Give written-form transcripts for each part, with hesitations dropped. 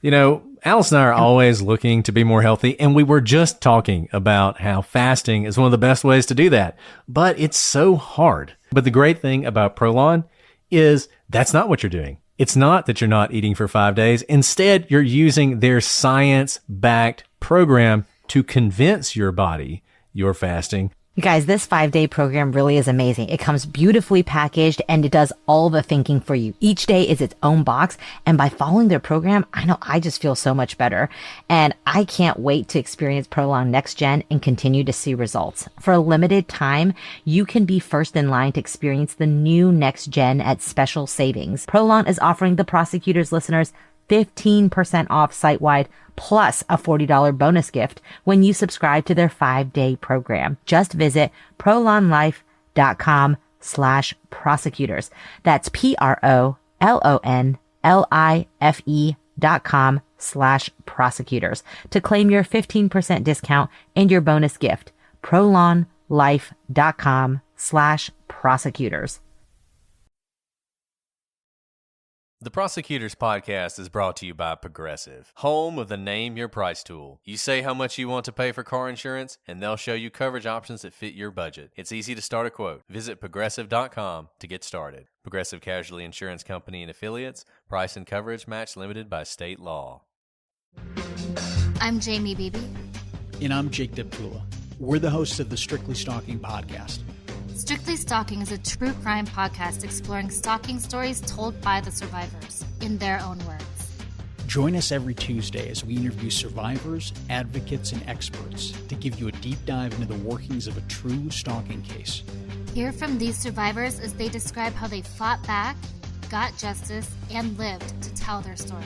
Alice and I are always looking to be more healthy, and we were just talking about how fasting is one of the best ways to do that, but it's so hard. But the great thing about Prolon is that's not what you're doing. It's not that you're not eating for 5 days. Instead, you're using their science-backed program to convince your body you're fasting. You guys, this 5-day program really is amazing. It comes beautifully packaged and it does all the thinking for you. Each day is its own box. And by following their program, I know I just feel so much better. And I can't wait to experience Prolon Next Gen and continue to see results. For a limited time, you can be first in line to experience the new Next Gen at special savings. Prolon is offering the Prosecutors listeners 15% off site-wide plus a $40 bonus gift when you subscribe to their 5-day program. Just visit prolonlife.com/prosecutors. That's PROLONLIFE.com/prosecutors to claim your 15% discount and your bonus gift. prolonlife.com/prosecutors. The Prosecutors Podcast is brought to you by Progressive, home of the Name Your Price tool. You say how much you want to pay for car insurance, and they'll show you coverage options that fit your budget. It's easy to start a quote. Visit Progressive.com to get started. Progressive Casualty Insurance Company and Affiliates. Price and coverage match limited by state law. I'm Jamie Beebe. And I'm Jake Deptula. We're the hosts of the Strictly Stalking podcast. Strictly Stalking is a true crime podcast exploring stalking stories told by the survivors in their own words. Join us every Tuesday as we interview survivors, advocates, and experts to give you a deep dive into the workings of a true stalking case. Hear from these survivors as they describe how they fought back, got justice, and lived to tell their story.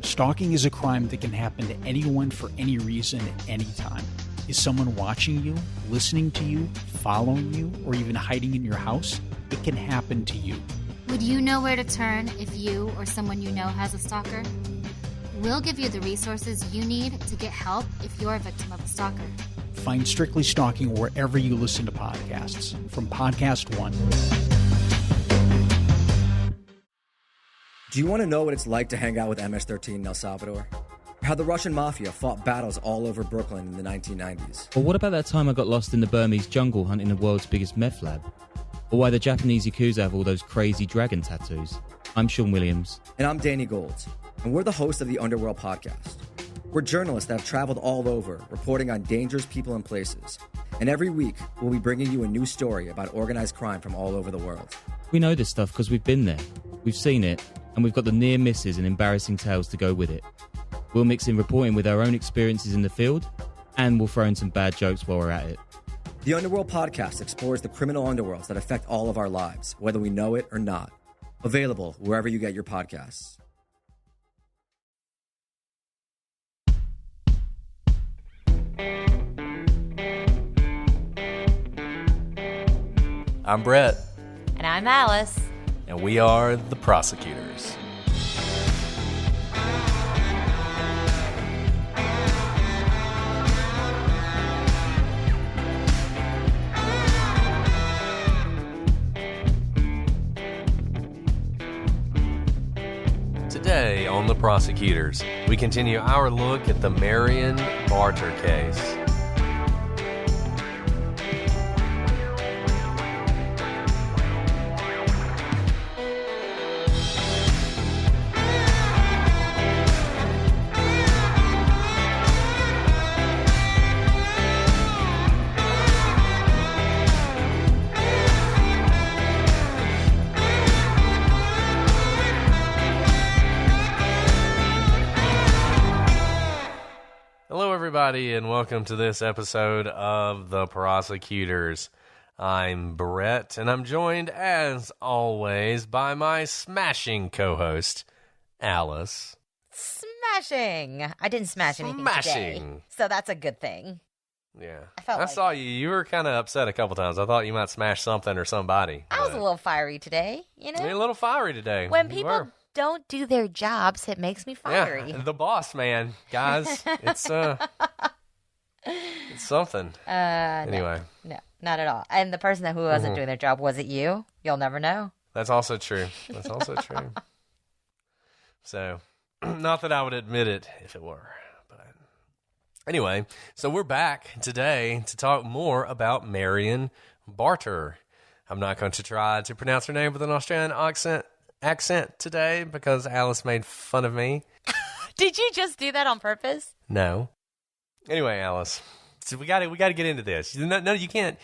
Stalking is a crime that can happen to anyone for any reason at any time. Is someone watching you, listening to you, following you, or even hiding in your house? It can happen to you. Would you know where to turn if you or someone you know has a stalker? We'll give you the resources you need to get help if you're a victim of a stalker. Find Strictly Stalking wherever you listen to podcasts, from Podcast One. Do you want to know what it's like to hang out with MS-13 in El Salvador? How the Russian mafia fought battles all over Brooklyn in the 1990s. Or what about that time I got lost in the Burmese jungle hunting the world's biggest meth lab? Or why the Japanese Yakuza have all those crazy dragon tattoos? I'm Sean Williams. And I'm Danny Golds. And we're the hosts of the Underworld podcast. We're journalists that have traveled all over, reporting on dangerous people and places. And every week, we'll be bringing you a new story about organized crime from all over the world. We know this stuff because we've been there, we've seen it, and we've got the near misses and embarrassing tales to go with it. We'll mix in reporting with our own experiences in the field, and we'll throw in some bad jokes while we're at it. The Underworld podcast explores the criminal underworlds that affect all of our lives, whether we know it or not. Available wherever you get your podcasts. I'm Brett, And I'm Alice. and we are the Prosecutors. Today on The Prosecutors, we continue our look at the Marion Barter case. Everybody, and welcome to this episode of The Prosecutors. I'm Brett, and I'm joined, as always, by my smashing co-host, Alice. Smashing. I didn't smash anything today, so that's a good thing. Yeah. I saw you. You were kind of upset a couple times. I thought you might smash something or somebody. I was a little fiery today, you know? You're a little fiery today. When You people were. don't do their jobs, it makes me fiery. Yeah, the boss man, guys. It's something. Anyway. No, not at all. And the person who wasn't doing their job, was it you? You'll never know. That's also true. That's also true. So, Not that I would admit it if it were. But anyway, so we're back today to talk more about Marion Barter. I'm not going to try to pronounce her name with an Australian accent today because Alice made fun of me. Did you just do that on purpose? No. Anyway, Alice, so we got to get into this. No, you can't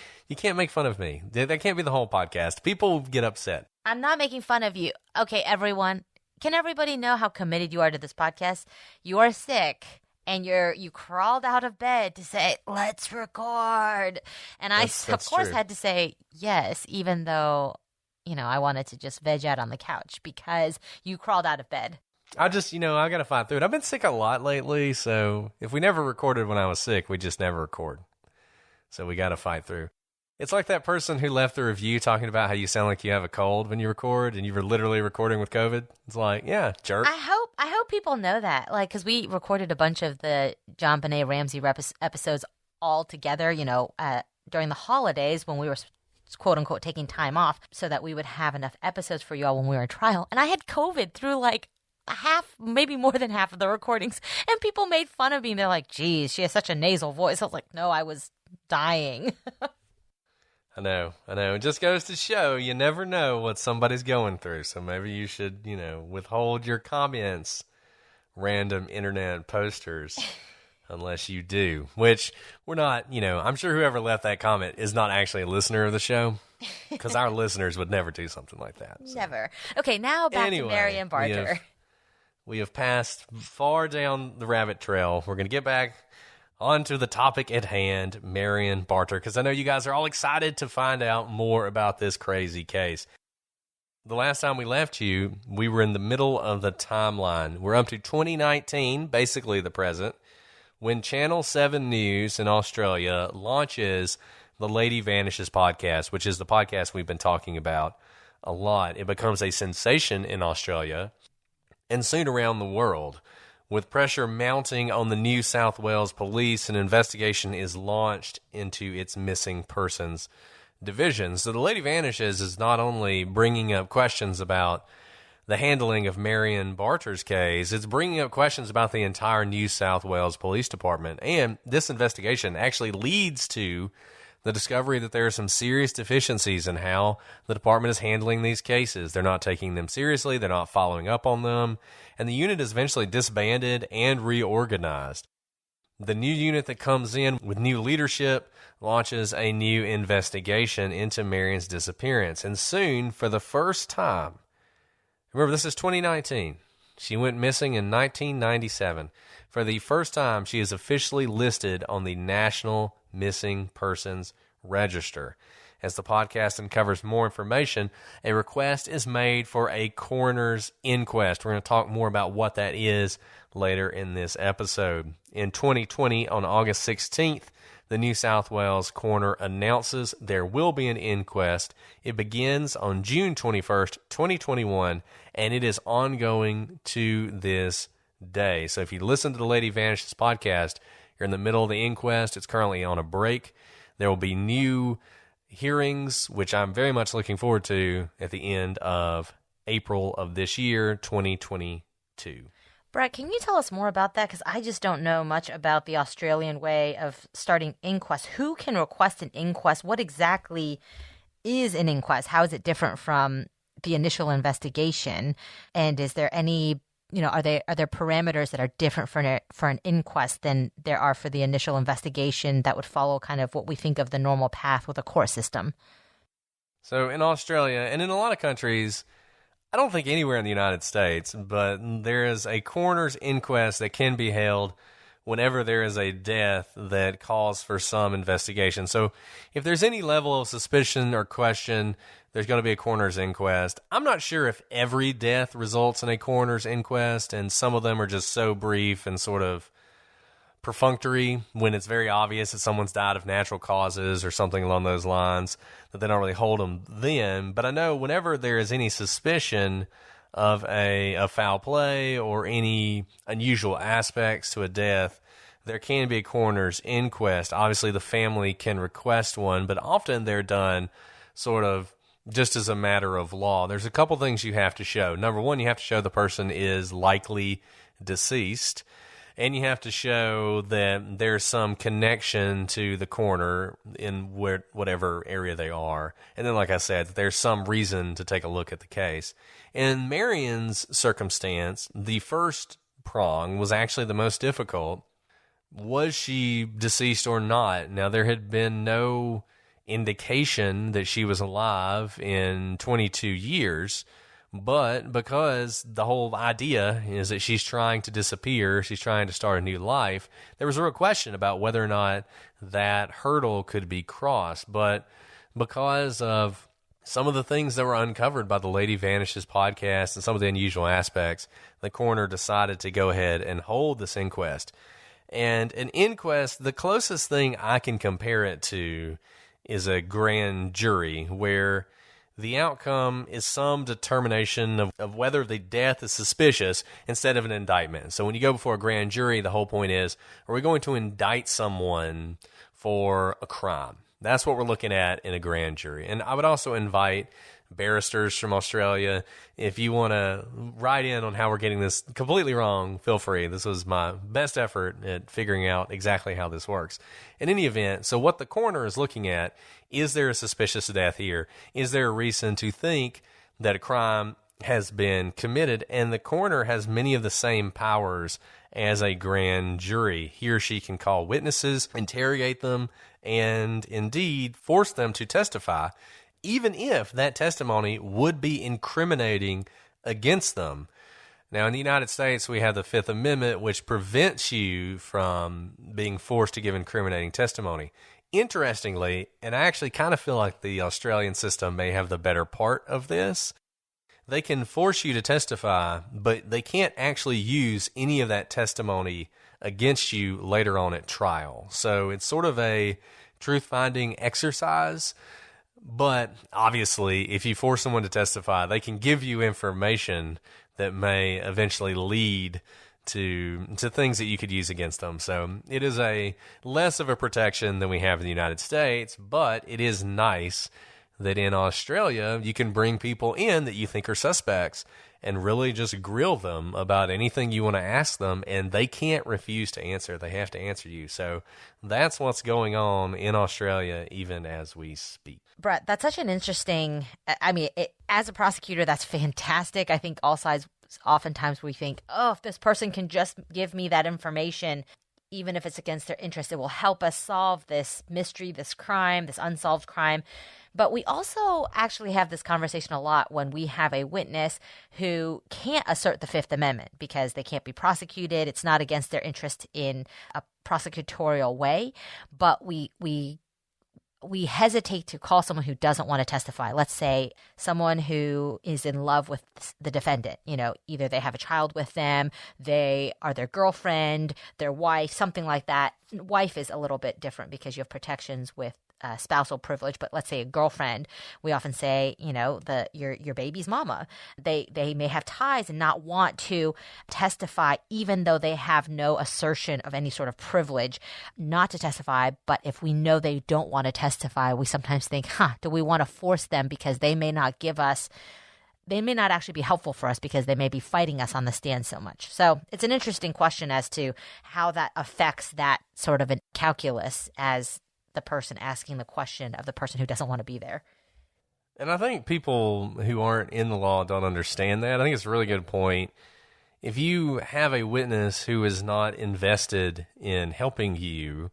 make fun of me. That can't be the whole podcast. People get upset. I'm not making fun of you. Okay, everyone. Can everybody know how committed you are to this podcast? You are sick, and you crawled out of bed to say, let's record. And That's of course, true. had to say yes, even though, I wanted to just veg out on the couch because you crawled out of bed. I just, I got to fight through it. I've been sick a lot lately, so if we never recorded when I was sick, we just never record. So we got to fight through. It's like that person who left the review talking about how you sound like you have a cold when you record, and you were literally recording with COVID. It's like, yeah, jerk. I hope people know that, because we recorded a bunch of the John Benet Ramsey episodes all together, during the holidays when we were quote unquote taking time off so that we would have enough episodes for you all when we were in trial. And I had COVID through half, maybe more than half of the recordings, and people made fun of me. They're like, geez, she has such a nasal voice. I was like, no, I was dying. I know. It just goes to show you never know what somebody's going through. So maybe you should, withhold your comments, random internet posters, unless you do. Which we're not, I'm sure whoever left that comment is not actually a listener of the show, because our listeners would never do something like that. So. Never. Okay, now back to Marion Barter. We have passed far down the rabbit trail. We're going to get back onto the topic at hand, Marion Barter, because I know you guys are all excited to find out more about this crazy case. The last time we left you, we were in the middle of the timeline. We're up to 2019, basically the present, when Channel 7 News in Australia launches the Lady Vanishes podcast, which is the podcast we've been talking about a lot. It becomes a sensation in Australia and soon around the world. With pressure mounting on the New South Wales police, an investigation is launched into its missing persons division. So the Lady Vanishes is not only bringing up questions about the handling of Marion Barter's case, it's bringing up questions about the entire New South Wales Police Department. And this investigation actually leads to the discovery that there are some serious deficiencies in how the department is handling these cases. They're not taking them seriously. They're not following up on them. And the unit is eventually disbanded and reorganized. The new unit that comes in with new leadership launches a new investigation into Marion's disappearance. And soon, for the first time, remember this is 2019. She went missing in 1997. For the first time, she is officially listed on the National Missing Persons Register. As the podcast uncovers more information, a request is made for a coroner's inquest. We're going to talk more about what that is later in this episode. In 2020, on August 16th, the New South Wales coroner announces there will be an inquest. It begins on June 21st, 2021, and it is ongoing to this day. So if you listen to the Lady Vanishes podcast, you're in the middle of the inquest. It's currently on a break. There will be new hearings, which I'm very much looking forward to at the end of April of this year, 2022. Brett, can you tell us more about that? Because I just don't know much about the Australian way of starting inquests. Who can request an inquest? What exactly is an inquest? How is it different from the initial investigation? And is there any, are there parameters that are different for an inquest than there are for the initial investigation that would follow kind of what we think of the normal path with a court system? So in Australia and in a lot of countries, I don't think anywhere in the United States, but there is a coroner's inquest that can be held whenever there is a death that calls for some investigation. So if there's any level of suspicion or question, there's going to be a coroner's inquest. I'm not sure if every death results in a coroner's inquest, and some of them are just so brief and sort of perfunctory when it's very obvious that someone's died of natural causes or something along those lines, that they don't really hold them then. But I know whenever there is any suspicion of a foul play or any unusual aspects to a death, there can be a coroner's inquest. Obviously, the family can request one, but often they're done sort of just as a matter of law. There's a couple things you have to show. Number one, you have to show the person is likely deceased, and you have to show that there's some connection to the coroner in whatever area they are. And then, like I said, there's some reason to take a look at the case. In Marion's circumstance, the first prong was actually the most difficult. Was she deceased or not? Now, there had been no indication that she was alive in 22 years, but because the whole idea is that she's trying to disappear, she's trying to start a new life, there was a real question about whether or not that hurdle could be crossed. But because of some of the things that were uncovered by the Lady Vanishes podcast and some of the unusual aspects, the coroner decided to go ahead and hold this inquest. And an inquest, the closest thing I can compare it to is a grand jury, where the outcome is some determination of whether the death is suspicious instead of an indictment. So when you go before a grand jury, the whole point is, are we going to indict someone for a crime? That's what we're looking at in a grand jury. And I would also invite barristers from Australia, if you want to write in on how we're getting this completely wrong, feel free. This was my best effort at figuring out exactly how this works. In any event, so what the coroner is looking at, is there a suspicious death here? Is there a reason to think that a crime has been committed? And the coroner has many of the same powers as a grand jury. He or she can call witnesses, interrogate them, and indeed force them to testify, even if that testimony would be incriminating against them. Now, in the United States, we have the Fifth Amendment, which prevents you from being forced to give incriminating testimony. Interestingly, and I actually kind of feel like the Australian system may have the better part of this, they can force you to testify, but they can't actually use any of that testimony against you later on at trial. So it's sort of a truth-finding exercise. But obviously, if you force someone to testify, they can give you information that may eventually lead to things that you could use against them. So it is a less of a protection than we have in the United States, but it is nice that in Australia, you can bring people in that you think are suspects and really just grill them about anything you want to ask them, and they can't refuse to answer. They have to answer you. So that's what's going on in Australia even as we speak. Brett, that's such an interesting, as a prosecutor, that's fantastic. I think all sides, oftentimes we think, oh, if this person can just give me that information, even if it's against their interest, it will help us solve this mystery, this crime, this unsolved crime. But we also actually have this conversation a lot when we have a witness who can't assert the Fifth Amendment because they can't be prosecuted. It's not against their interest in a prosecutorial way, but we hesitate to call someone who doesn't want to testify. Let's say someone who is in love with the defendant. You know, either they have a child with them, they are their girlfriend, their wife, something like that. Wife is a little bit different because you have protections with spousal privilege, but let's say a girlfriend, we often say, you know, your baby's mama. They may have ties and not want to testify, even though they have no assertion of any sort of privilege not to testify. But if we know they don't want to testify, we sometimes think, do we want to force them because they may not actually be helpful for us because they may be fighting us on the stand so much. So it's an interesting question as to how that affects that sort of a calculus as the person asking the question of the person who doesn't want to be there. And I think people who aren't in the law don't understand that. I think it's a really good point. If you have a witness who is not invested in helping you,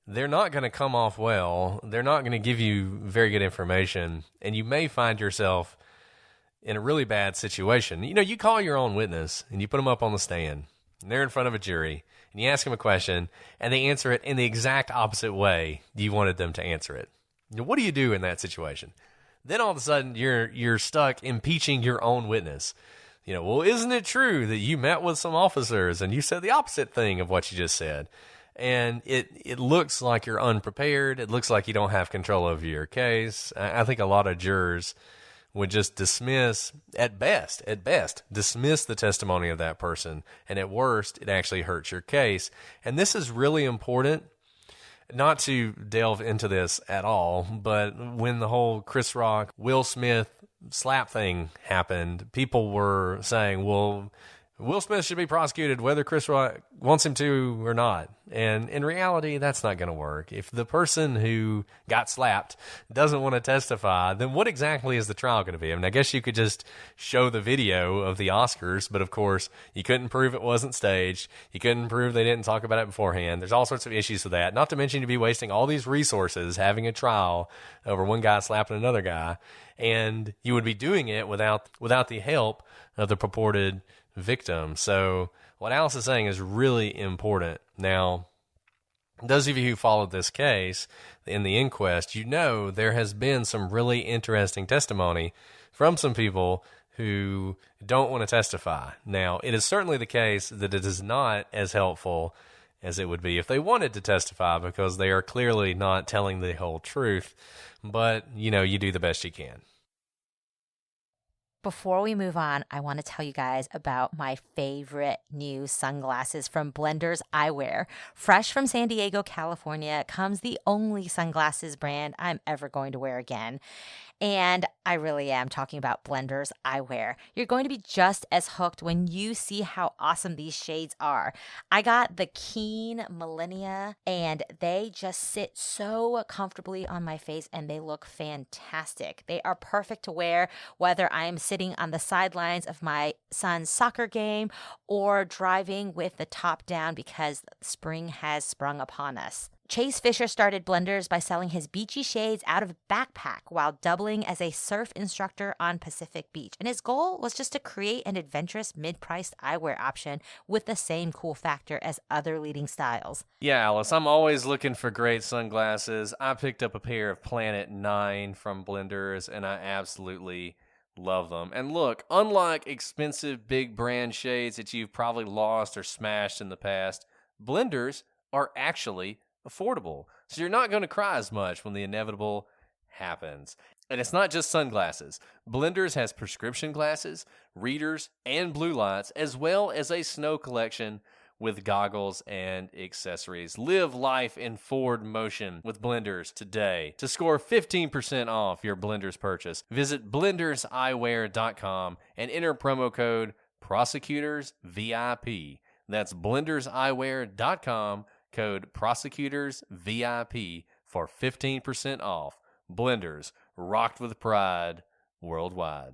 they're not going to come off well. They're not going to give you very good information, and you may find yourself in a really bad situation. You know, you call your own witness and you put them up on the stand, and they're in front of a jury, and you ask them a question, and they answer it in the exact opposite way you wanted them to answer it. What do you do in that situation? Then all of a sudden, you're stuck impeaching your own witness. You know, well, isn't it true that you met with some officers and you said the opposite thing of what you just said? And it looks like you're unprepared. It looks like you don't have control over your case. I think a lot of jurors would just dismiss, at best, dismiss the testimony of that person. And at worst, it actually hurts your case. And this is really important, not to delve into this at all, but when the whole Chris Rock, Will Smith slap thing happened, people were saying, well, Will Smith should be prosecuted whether Chris Rock wants him to or not. And in reality, that's not going to work. If the person who got slapped doesn't want to testify, then what exactly is the trial going to be? I mean, I guess you could just show the video of the Oscars, but of course, you couldn't prove it wasn't staged. You couldn't prove they didn't talk about it beforehand. There's all sorts of issues with that. Not to mention you'd be wasting all these resources having a trial over one guy slapping another guy. And you would be doing it without the help of the purported victim. So what Alice is saying is really important. Now, those of you who followed this case in the inquest, you know there has been some really interesting testimony from some people who don't want to testify. Now, it is certainly the case that it is not as helpful as it would be if they wanted to testify, because they are clearly not telling the whole truth. But, you do the best you can. Before we move on, I want to tell you guys about my favorite new sunglasses from Blenders Eyewear. Fresh from San Diego, California, comes the only sunglasses brand I'm ever going to wear again. And I really am talking about Blenders Eyewear. You're going to be just as hooked when you see how awesome these shades are. I got the Keen Millennia, and they just sit so comfortably on my face, and they look fantastic. They are perfect to wear whether I am sitting on the sidelines of my son's soccer game or driving with the top down because spring has sprung upon us. Chase Fisher started Blenders by selling his beachy shades out of a backpack while doubling as a surf instructor on Pacific Beach. And his goal was just to create an adventurous mid-priced eyewear option with the same cool factor as other leading styles. Yeah, Alice, I'm always looking for great sunglasses. I picked up a pair of Planet 9 from Blenders, and I absolutely love them. And look, unlike expensive big brand shades that you've probably lost or smashed in the past, Blenders are actually affordable. So you're not going to cry as much when the inevitable happens. And it's not just sunglasses. Blenders has prescription glasses, readers, and blue lights, as well as a snow collection with goggles and accessories. Live life in forward motion with Blenders today. To score 15% off your Blenders purchase, visit blenderseyewear.com and enter promo code ProsecutorsVIP. That's blenderseyewear.com, code ProsecutorsVIP for 15% off. Blenders, rocked with pride worldwide.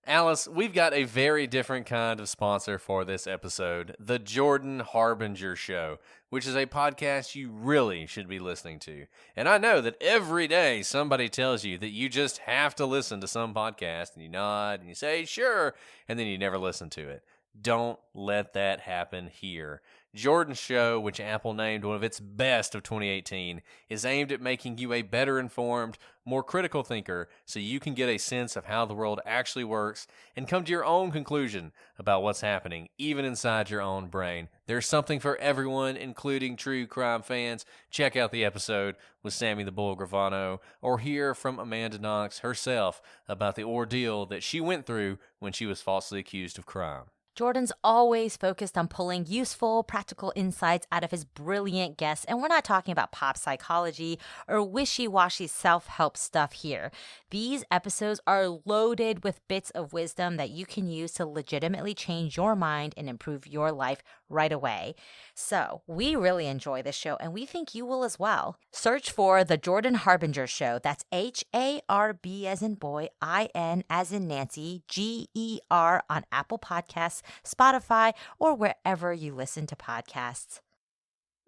Alice, we've got a very different kind of sponsor for this episode, The Jordan Harbinger Show, which is a podcast you really should be listening to. And I know that every day somebody tells you that you just have to listen to some podcast, and you nod and you say, sure, and then you never listen to it. Don't let that happen here. Jordan's show, which Apple named one of its best of 2018, is aimed at making you a better informed, more critical thinker so you can get a sense of how the world actually works and come to your own conclusion about what's happening, even inside your own brain. There's something for everyone, including true crime fans. Check out the episode with Sammy the Bull Gravano, or hear from Amanda Knox herself about the ordeal that she went through when she was falsely accused of crime. Jordan's always focused on pulling useful, practical insights out of his brilliant guests, and we're not talking about pop psychology or wishy-washy self-help stuff here. These episodes are loaded with bits of wisdom that you can use to legitimately change your mind and improve your life right away. So, we really enjoy this show, and we think you will as well. Search for The Jordan Harbinger Show. That's HARB as in boy, IN as in Nancy, GER on Apple Podcasts, Spotify, or wherever you listen to podcasts.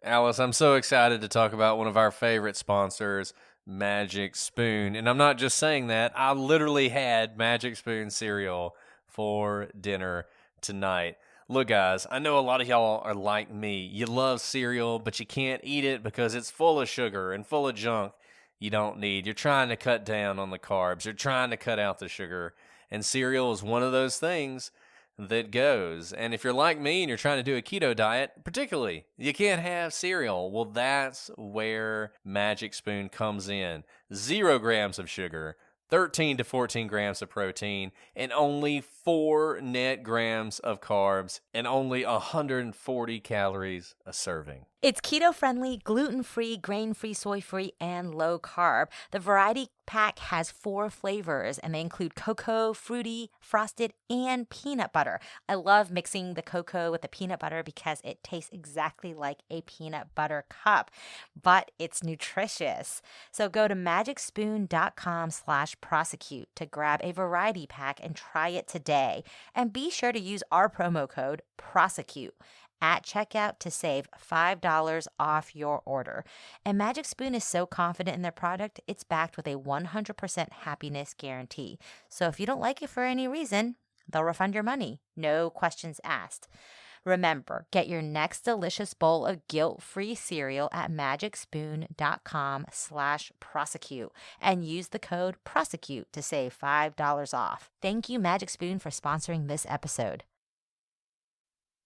Alice, I'm so excited to talk about one of our favorite sponsors, Magic Spoon. And I'm not just saying that. I literally had Magic Spoon cereal for dinner tonight. Look, guys, I know a lot of y'all are like me. You love cereal, but you can't eat it because it's full of sugar and full of junk you don't need. You're trying to cut down on the carbs. You're trying to cut out the sugar. And cereal is one of those things that goes. And if you're like me and you're trying to do a keto diet, particularly, you can't have cereal. Well, that's where Magic Spoon comes in. 0 grams of sugar, 13 to 14 grams of protein, and only 4 net grams of carbs and only 140 calories a serving. It's keto-friendly, gluten-free, grain-free, soy-free, and low-carb. The variety pack has 4 flavors, and they include cocoa, fruity, frosted, and peanut butter. I love mixing the cocoa with the peanut butter because it tastes exactly like a peanut butter cup, but it's nutritious. So go to magicspoon.com/prosecute to grab a variety pack and try it today. And be sure to use our promo code PROSECUTE at checkout to save $5 off your order. And Magic Spoon is so confident in their product, it's backed with a 100% happiness guarantee. So if you don't like it for any reason, they'll refund your money. No questions asked. Remember, get your next delicious bowl of guilt-free cereal at magicspoon.com/prosecute and use the code PROSECUTE to save $5 off. Thank you, Magic Spoon, for sponsoring this episode.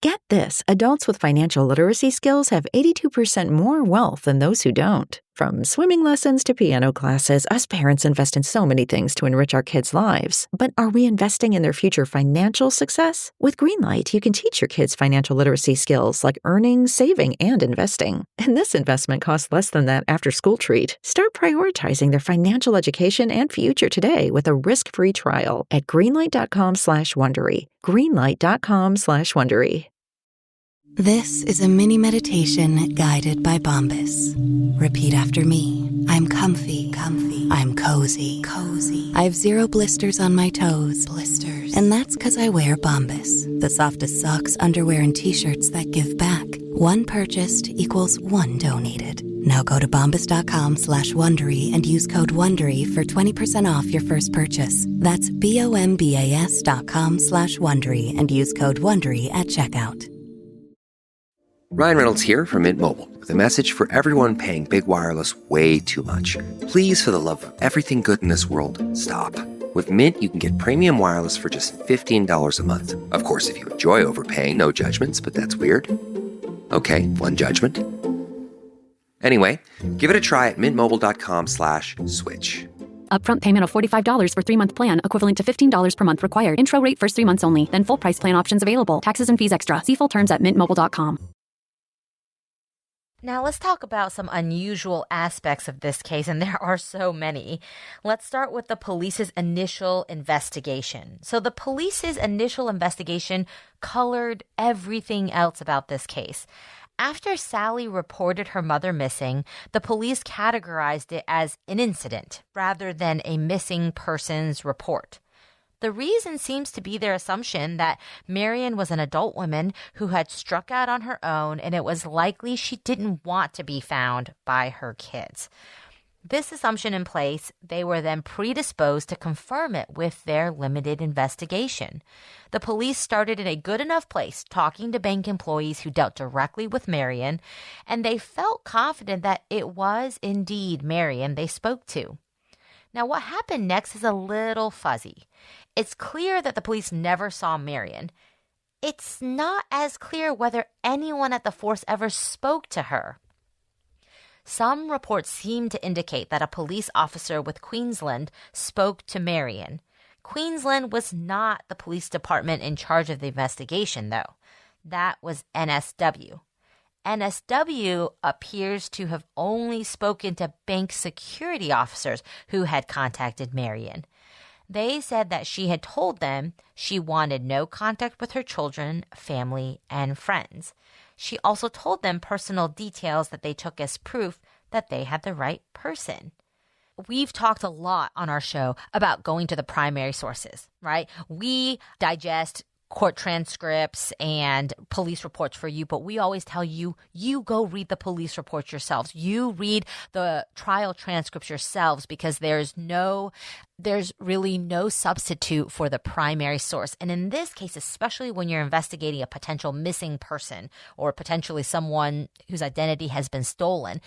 Get this, adults with financial literacy skills have 82% more wealth than those who don't. From swimming lessons to piano classes, us parents invest in so many things to enrich our kids' lives. But are we investing in their future financial success? With Greenlight, you can teach your kids financial literacy skills like earning, saving, and investing. And this investment costs less than that after-school treat. Start prioritizing their financial education and future today with a risk-free trial at greenlight.com/Wondery. Greenlight.com/Wondery. This is a mini meditation guided by Bombas. Repeat after me. I'm comfy. I'm cozy. I have 0 blisters on my toes. And that's because I wear Bombas, the softest socks, underwear, and t-shirts that give back. One purchased equals one donated. Now go to bombas.com/Wondery and use code WONDERY for 20% off your first purchase. That's BOMBAS.com/Wondery and use code WONDERY at checkout. Ryan Reynolds here from Mint Mobile with a message for everyone paying big wireless way too much. Please, for the love of everything good in this world, stop. With Mint, you can get premium wireless for just $15 a month. Of course, if you enjoy overpaying, no judgments, but that's weird. Okay, one judgment. Anyway, give it a try at mintmobile.com/switch. Upfront payment of $45 for 3-month plan, equivalent to $15 per month required. Intro rate first 3 months only, then full price plan options available. Taxes and fees extra. See full terms at mintmobile.com. Now let's talk about some unusual aspects of this case, and there are so many. Let's start with the police's initial investigation. So the police's initial investigation colored everything else about this case. After Sally reported her mother missing, the police categorized it as an incident rather than a missing persons report. The reason seems to be their assumption that Marion was an adult woman who had struck out on her own, and it was likely she didn't want to be found by her kids. This assumption in place, they were then predisposed to confirm it with their limited investigation. The police started in a good enough place, talking to bank employees who dealt directly with Marion, and they felt confident that it was indeed Marion they spoke to. Now, what happened next is a little fuzzy. It's clear that the police never saw Marion. It's not as clear whether anyone at the force ever spoke to her. Some reports seem to indicate that a police officer with Queensland spoke to Marion. Queensland was not the police department in charge of the investigation, though. That was NSW. NSW appears to have only spoken to bank security officers who had contacted Marion. They said that she had told them she wanted no contact with her children, family, and friends. She also told them personal details that they took as proof that they had the right person. We've talked a lot on our show about going to the primary sources, right? We digest court transcripts and police reports for you, but we always tell you, you go read the police reports yourselves. You read the trial transcripts yourselves, because there's really no substitute for the primary source. And in this case, especially when you're investigating a potential missing person or potentially someone whose identity has been stolen,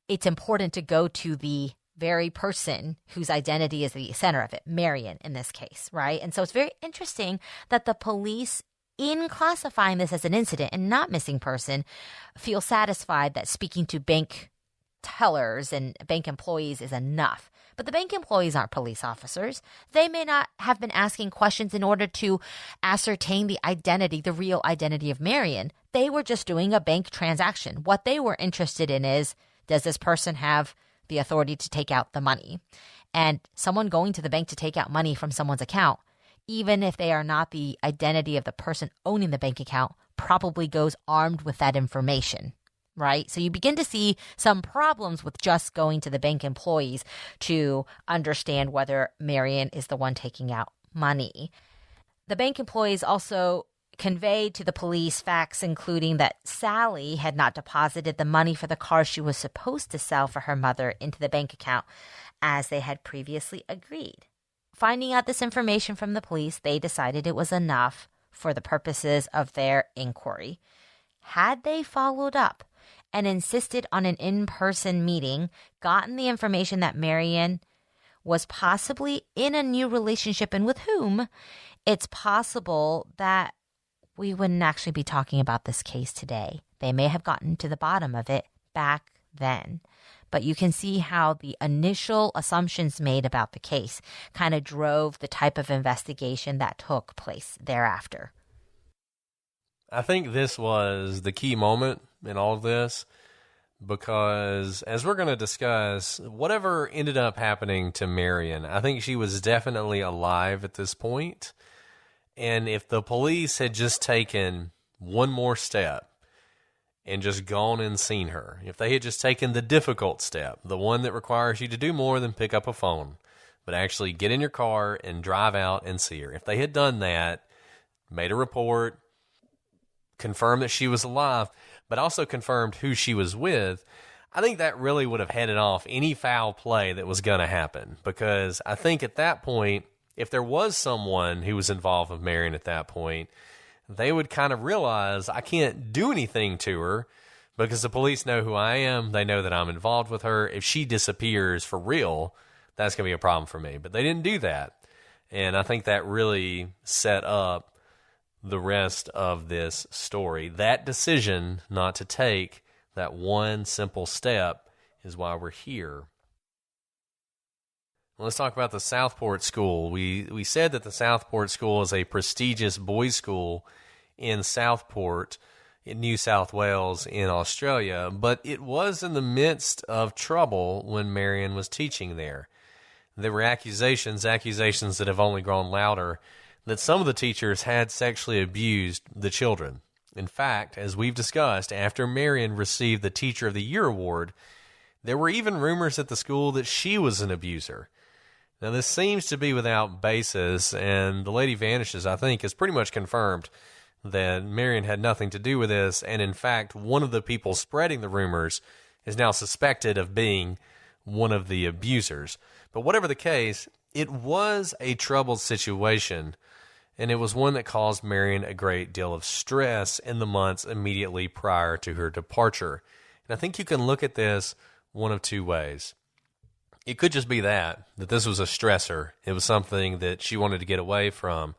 it's important to go to the very person whose identity is the center of it, Marion in this case, right? And so it's very interesting that the police, in classifying this as an incident and not missing person, feel satisfied that speaking to bank tellers and bank employees is enough. But the bank employees aren't police officers. They may not have been asking questions in order to ascertain the identity, the real identity of Marion. They were just doing a bank transaction. What they were interested in is, does this person have the authority to take out the money? And someone going to the bank to take out money from someone's account, even if they are not the identity of the person owning the bank account, probably goes armed with that information. Right? So you begin to see some problems with just going to the bank employees to understand whether Marion is the one taking out money. The bank employees also conveyed to the police facts including that Sally had not deposited the money for the car she was supposed to sell for her mother into the bank account as they had previously agreed. Finding out this information from the police, they decided it was enough for the purposes of their inquiry. Had they followed up and insisted on an in-person meeting, gotten the information that Marion was possibly in a new relationship and with whom, it's possible that we wouldn't actually be talking about this case today. They may have gotten to the bottom of it back then. But you can see how the initial assumptions made about the case kind of drove the type of investigation that took place thereafter. I think this was the key moment in all of this because, as we're going to discuss, whatever ended up happening to Marion, I think she was definitely alive at this point. And if the police had just taken one more step and just gone and seen her, if they had just taken the difficult step, the one that requires you to do more than pick up a phone, but actually get in your car and drive out and see her, if they had done that, made a report, confirmed that she was alive, but also confirmed who she was with, I think that really would have headed off any foul play that was going to happen. Because I think at that point, if there was someone who was involved with Marion at that point, they would kind of realize I can't do anything to her because the police know who I am. They know that I'm involved with her. If she disappears for real, that's going to be a problem for me. But they didn't do that. And I think that really set up the rest of this story. That decision not to take that one simple step is why we're here. Let's talk about the Southport School. We said that the Southport School is a prestigious boys' school in Southport, in New South Wales, in Australia, but it was in the midst of trouble when Marion was teaching there. There were accusations that have only grown louder, that some of the teachers had sexually abused the children. In fact, as we've discussed, after Marion received the Teacher of the Year award, there were even rumors at the school that she was an abuser. Now, this seems to be without basis, and the lady vanishes, I think, has pretty much confirmed that Marion had nothing to do with this, and in fact, one of the people spreading the rumors is now suspected of being one of the abusers. But whatever the case, it was a troubled situation, and it was one that caused Marion a great deal of stress in the months immediately prior to her departure. And I think you can look at this one of two ways. It could just be that this was a stressor. It was something that she wanted to get away from,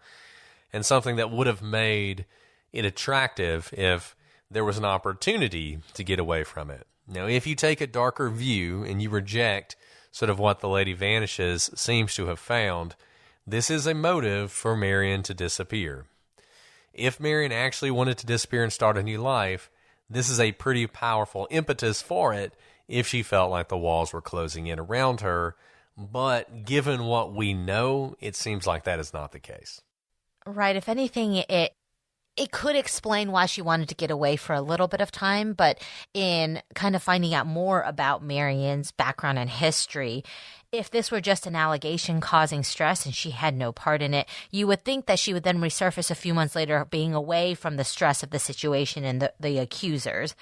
and something that would have made it attractive if there was an opportunity to get away from it. Now, if you take a darker view and you reject sort of what the Lady Vanishes seems to have found, this is a motive for Marion to disappear. If Marion actually wanted to disappear and start a new life, this is a pretty powerful impetus for it if she felt like the walls were closing in around her. But given what we know, it seems like that is not the case. Right. If anything, it could explain why she wanted to get away for a little bit of time, but in kind of finding out more about Marion's background and history, if this were just an allegation causing stress and she had no part in it, you would think that she would then resurface a few months later being away from the stress of the situation and the accusers.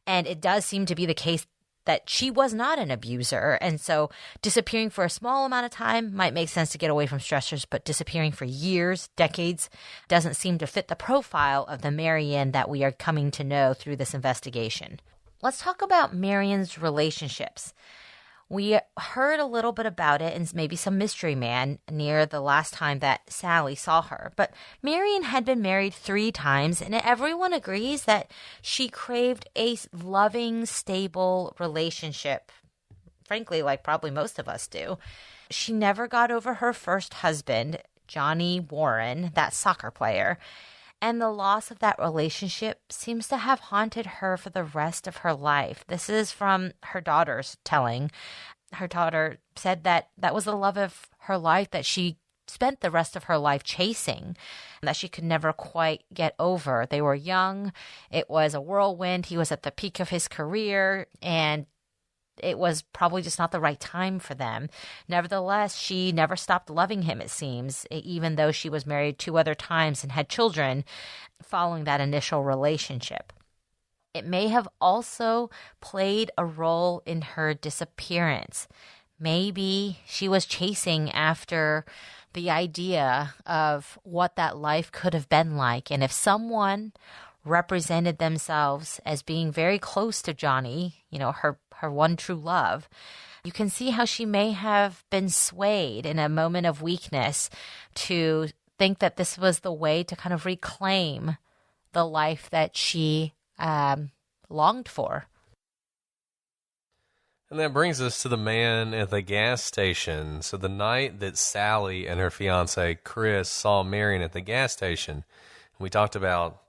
And it does seem to be the case that she was not an abuser. And so disappearing for a small amount of time might make sense to get away from stressors, but disappearing for years, decades, doesn't seem to fit the profile of the Marion that we are coming to know through this investigation. Let's talk about Marion's relationships. We heard a little bit about it and maybe some mystery man near the last time that Sally saw her. But Marion had been married 3 times, and everyone agrees that she craved a loving, stable relationship frankly, like probably most of us do. She never got over her first husband, Johnny Warren, that soccer player. And the loss of that relationship seems to have haunted her for the rest of her life. This is from her daughter's telling. Her daughter said that that was the love of her life that she spent the rest of her life chasing, that she could never quite get over. They were young. It was a whirlwind. He was at the peak of his career, and it was probably just not the right time for them. Nevertheless, she never stopped loving him, it seems, even though she was married 2 other times and had children following that initial relationship. It may have also played a role in her disappearance. Maybe she was chasing after the idea of what that life could have been like. And if someone represented themselves as being very close to Johnny, her one true love, you can see how she may have been swayed in a moment of weakness to think that this was the way to kind of reclaim the life that she longed for. And that brings us to the man at the gas station. So the night that Sally and her fiance Chris saw Marion at the gas station, we talked about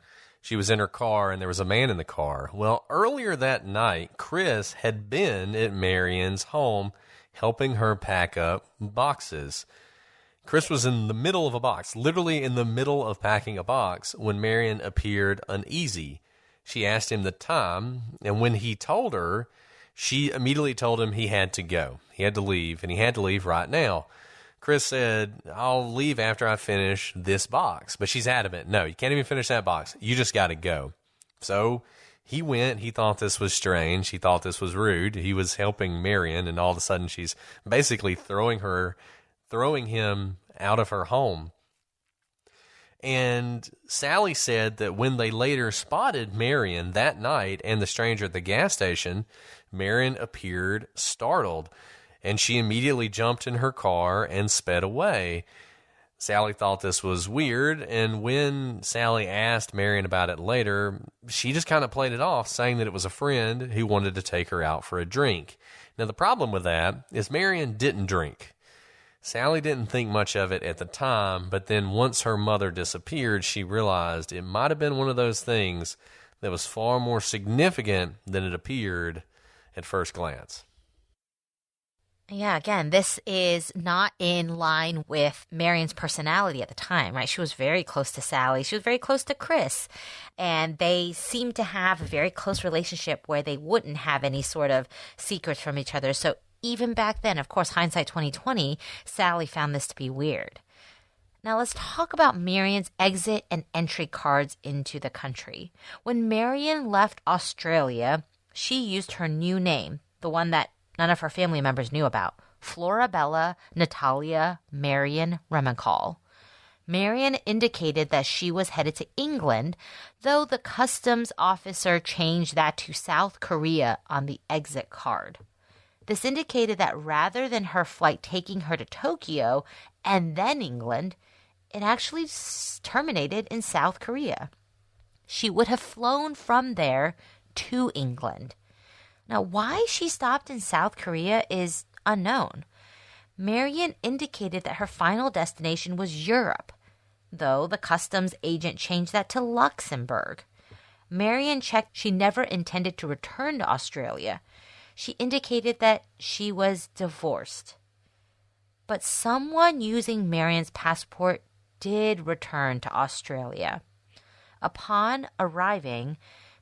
she was in her car and there was a man in the car. Well, earlier that night, Chris had been at Marion's home helping her pack up boxes. Chris was in the middle of a box, literally in the middle of packing a box, when Marion appeared uneasy. She asked him the time, and when he told her, she immediately told him he had to go. He had to leave, and he had to leave right now. Chris said, I'll leave after I finish this box. But she's adamant, no, you can't even finish that box. You just got to go. So he went. He thought this was strange. He thought this was rude. He was helping Marion, and all of a sudden she's basically throwing him out of her home. And Sally said that when they later spotted Marion that night and the stranger at the gas station, Marion appeared startled, and she immediately jumped in her car and sped away. Sally thought this was weird, and when Sally asked Marion about it later, she just kind of played it off, saying that it was a friend who wanted to take her out for a drink. Now, the problem with that is Marion didn't drink. Sally didn't think much of it at the time, but then once her mother disappeared, she realized it might have been one of those things that was far more significant than it appeared at first glance. Yeah, again, this is not in line with Marion's personality at the time, right? She was very close to Sally. She was very close to Chris. And they seemed to have a very close relationship where they wouldn't have any sort of secrets from each other. So even back then, of course, hindsight 2020, Sally found this to be weird. Now let's talk about Marion's exit and entry cards into the country. When Marion left Australia, she used her new name, the one that none of her family members knew about, Florabella Natalia Marion Remencal. Marion indicated that she was headed to England, though the customs officer changed that to South Korea on the exit card. This indicated that rather than her flight taking her to Tokyo and then England, it actually terminated in South Korea. She would have flown from there to England. Now, why she stopped in South Korea is unknown. Marion indicated that her final destination was Europe, though the customs agent changed that to Luxembourg. Marion checked she never intended to return to Australia. She indicated that she was divorced. But someone using Marion's passport did return to Australia. Upon arriving,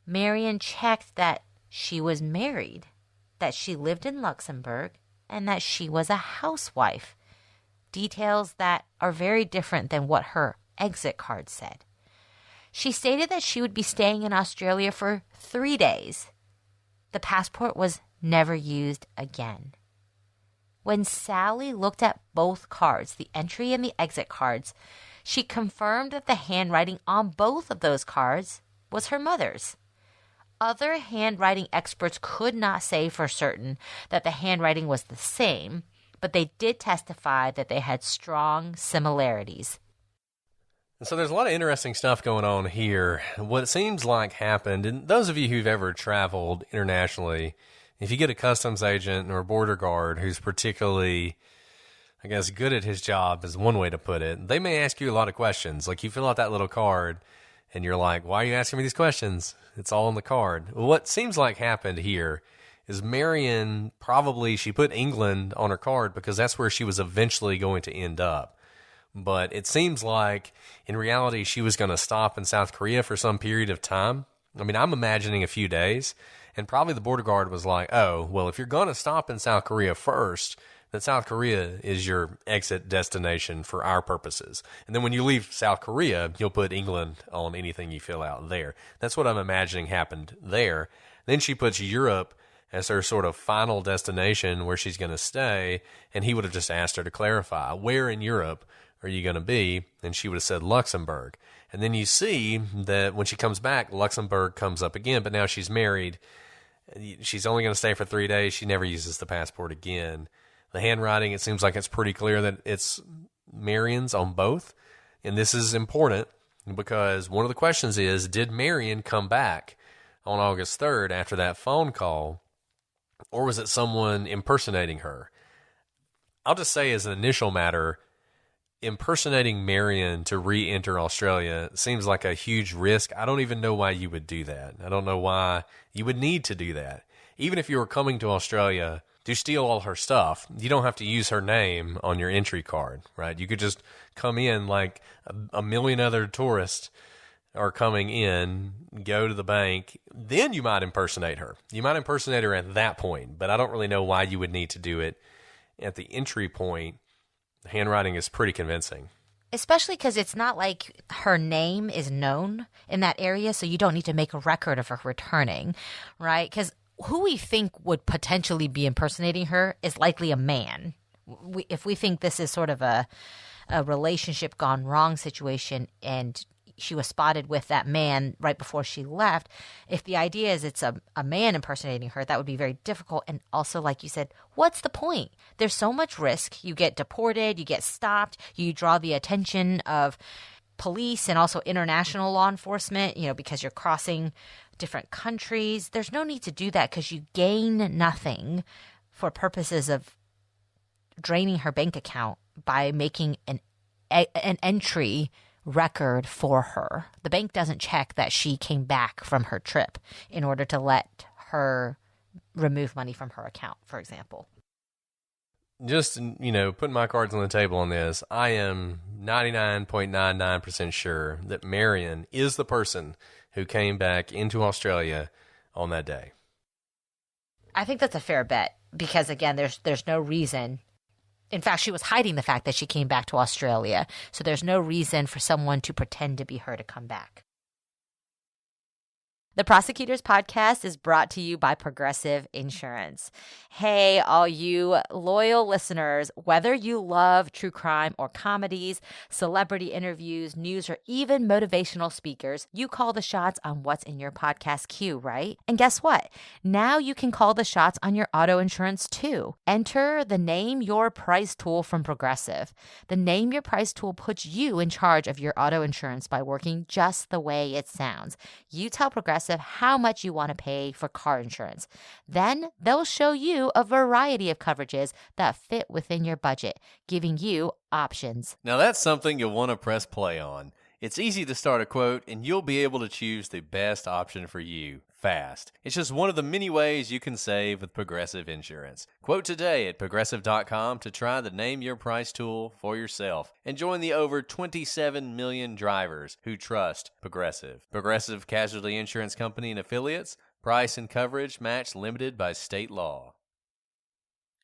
Marion checked that she was married, that she lived in Luxembourg, and that she was a housewife. Details that are very different than what her exit card said. She stated that she would be staying in Australia for 3 days. The passport was never used again. When Sally looked at both cards, the entry and the exit cards, she confirmed that the handwriting on both of those cards was her mother's. Other handwriting experts could not say for certain that the handwriting was the same, but they did testify that they had strong similarities. So there's a lot of interesting stuff going on here. What it seems like happened, and those of you who've ever traveled internationally, if you get a customs agent or a border guard who's particularly, I guess, good at his job is one way to put it, they may ask you a lot of questions. Like you fill out that little card and you're like, why are you asking me these questions? It's all on the card. Well, what seems like happened here is Marion she put England on her card because that's where she was eventually going to end up. But it seems like in reality she was going to stop in South Korea for some period of time. I mean, I'm imagining a few days, and probably the border guard was like, oh, well, if you're going to stop in South Korea first, then South Korea is your exit destination for our purposes. And then when you leave South Korea, you'll put England on anything you fill out there. That's what I'm imagining happened there. Then she puts Europe as her sort of final destination where she's going to stay, and he would have just asked her to clarify, where in Europe are you going to be? And she would have said Luxembourg. And then you see that when she comes back, Luxembourg comes up again, but now she's married. She's only going to stay for 3 days. She never uses the passport again. The handwriting, it seems like it's pretty clear that it's Marion's on both. And this is important because one of the questions is, did Marion come back on August 3rd after that phone call, or was it someone impersonating her? I'll just say as an initial matter, impersonating Marion to re-enter Australia seems like a huge risk. I don't even know why you would do that. I don't know why you would need to do that. Even if you were coming to Australia to steal all her stuff, you don't have to use her name on your entry card, right? You could just come in like a million other tourists are coming in, go to the bank, then you might impersonate her. You might impersonate her at that point, but I don't really know why you would need to do it at the entry point. The handwriting is pretty convincing. Especially because it's not like her name is known in that area, so you don't need to make a record of her returning, right? Because who we think would potentially be impersonating her is likely a man. If we think this is sort of a relationship gone wrong situation and she was spotted with that man right before she left, if the idea is it's a man impersonating her, that would be very difficult. And also, like you said, what's the point? There's so much risk. You get deported, you get stopped, you draw the attention of police and also international law enforcement, because you're crossing different countries. There's no need to do that because you gain nothing for purposes of draining her bank account by making an entry record for her. The bank doesn't check that she came back from her trip in order to let her remove money from her account, for example. Just, putting my cards on the table on this, I am 99.99% sure that Marion is the person who came back into Australia on that day. I think that's a fair bet because, again, there's no reason. In fact, she was hiding the fact that she came back to Australia, so there's no reason for someone to pretend to be her to come back. The Prosecutors Podcast is brought to you by Progressive Insurance. Hey, all you loyal listeners, whether you love true crime or comedies, celebrity interviews, news, or even motivational speakers, you call the shots on what's in your podcast queue, right? And guess what? Now you can call the shots on your auto insurance too. Enter the Name Your Price tool from Progressive. The Name Your Price tool puts you in charge of your auto insurance by working just the way it sounds. You tell Progressive how much you want to pay for car insurance. Then they'll show you a variety of coverages that fit within your budget, giving you options. Now that's something you'll want to press play on. It's easy to start a quote, and you'll be able to choose the best option for you fast. It's just one of the many ways you can save with Progressive Insurance. Quote today at Progressive.com to try the Name Your Price tool for yourself and join the over 27 million drivers who trust Progressive. Progressive Casualty Insurance Company and Affiliates. Price and coverage match limited by state law.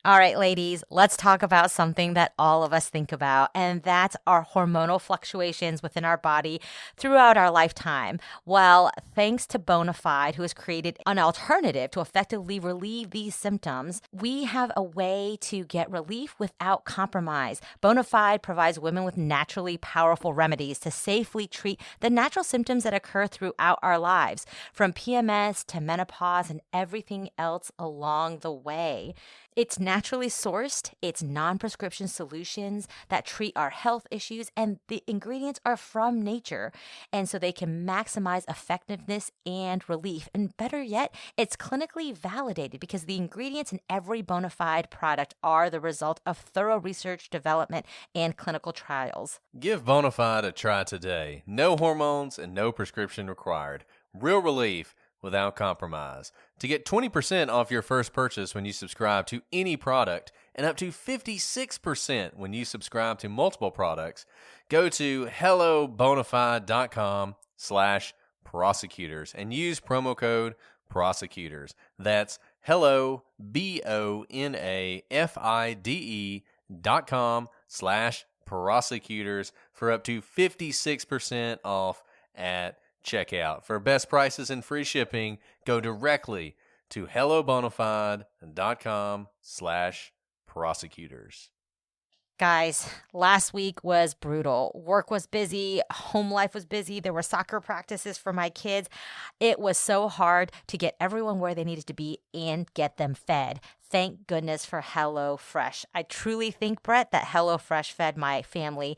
All right, ladies, let's talk about something that all of us think about, and that's our hormonal fluctuations within our body throughout our lifetime. Well, thanks to Bonafide, who has created an alternative to effectively relieve these symptoms, we have a way to get relief without compromise. Bonafide provides women with naturally powerful remedies to safely treat the natural symptoms that occur throughout our lives, from PMS to menopause and everything else along the way. It's naturally sourced, it's non-prescription solutions that treat our health issues, and the ingredients are from nature. And so they can maximize effectiveness and relief. And better yet, it's clinically validated because the ingredients in every bona fide product are the result of thorough research, development, and clinical trials. Give Bonafide a try today. No hormones and no prescription required. Real relief without compromise. To get 20% off your first purchase when you subscribe to any product and up to 56% when you subscribe to multiple products, go to hellobonafide.com/prosecutors and use promo code prosecutors. That's hello, BONAFIDE.com/prosecutors for up to 56% off at checkout. For best prices and free shipping, go directly to hellobonafide.com/prosecutors. Guys, last week was brutal. Work was busy. Home life was busy. There were soccer practices for my kids. It was so hard to get everyone where they needed to be and get them fed. Thank goodness for HelloFresh. I truly think, Brett, that HelloFresh fed my family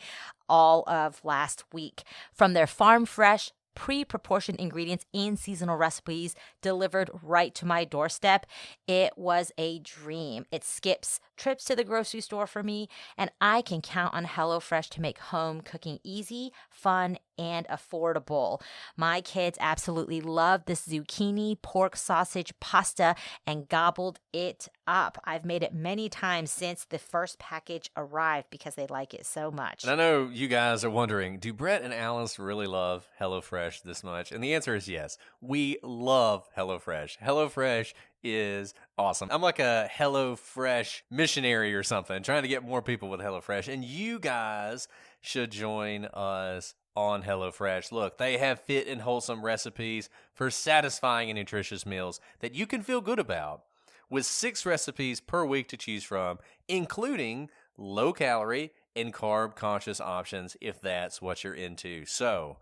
all of last week. From their farm fresh, pre-proportioned ingredients and seasonal recipes delivered right to my doorstep. It was a dream. It skips trips to the grocery store for me, and I can count on HelloFresh to make home cooking easy, fun, and affordable. My kids absolutely loved this zucchini pork sausage pasta and gobbled it up. I've made it many times since the first package arrived because they like it so much. And I know you guys are wondering, do Brett and Alice really love HelloFresh this much? And the answer is yes. We love HelloFresh. HelloFresh is awesome. I'm like a HelloFresh missionary or something, trying to get more people with HelloFresh. And you guys should join us on HelloFresh. Look, they have fit and wholesome recipes for satisfying and nutritious meals that you can feel good about, with 6 recipes per week to choose from, including low-calorie and carb-conscious options if that's what you're into. So,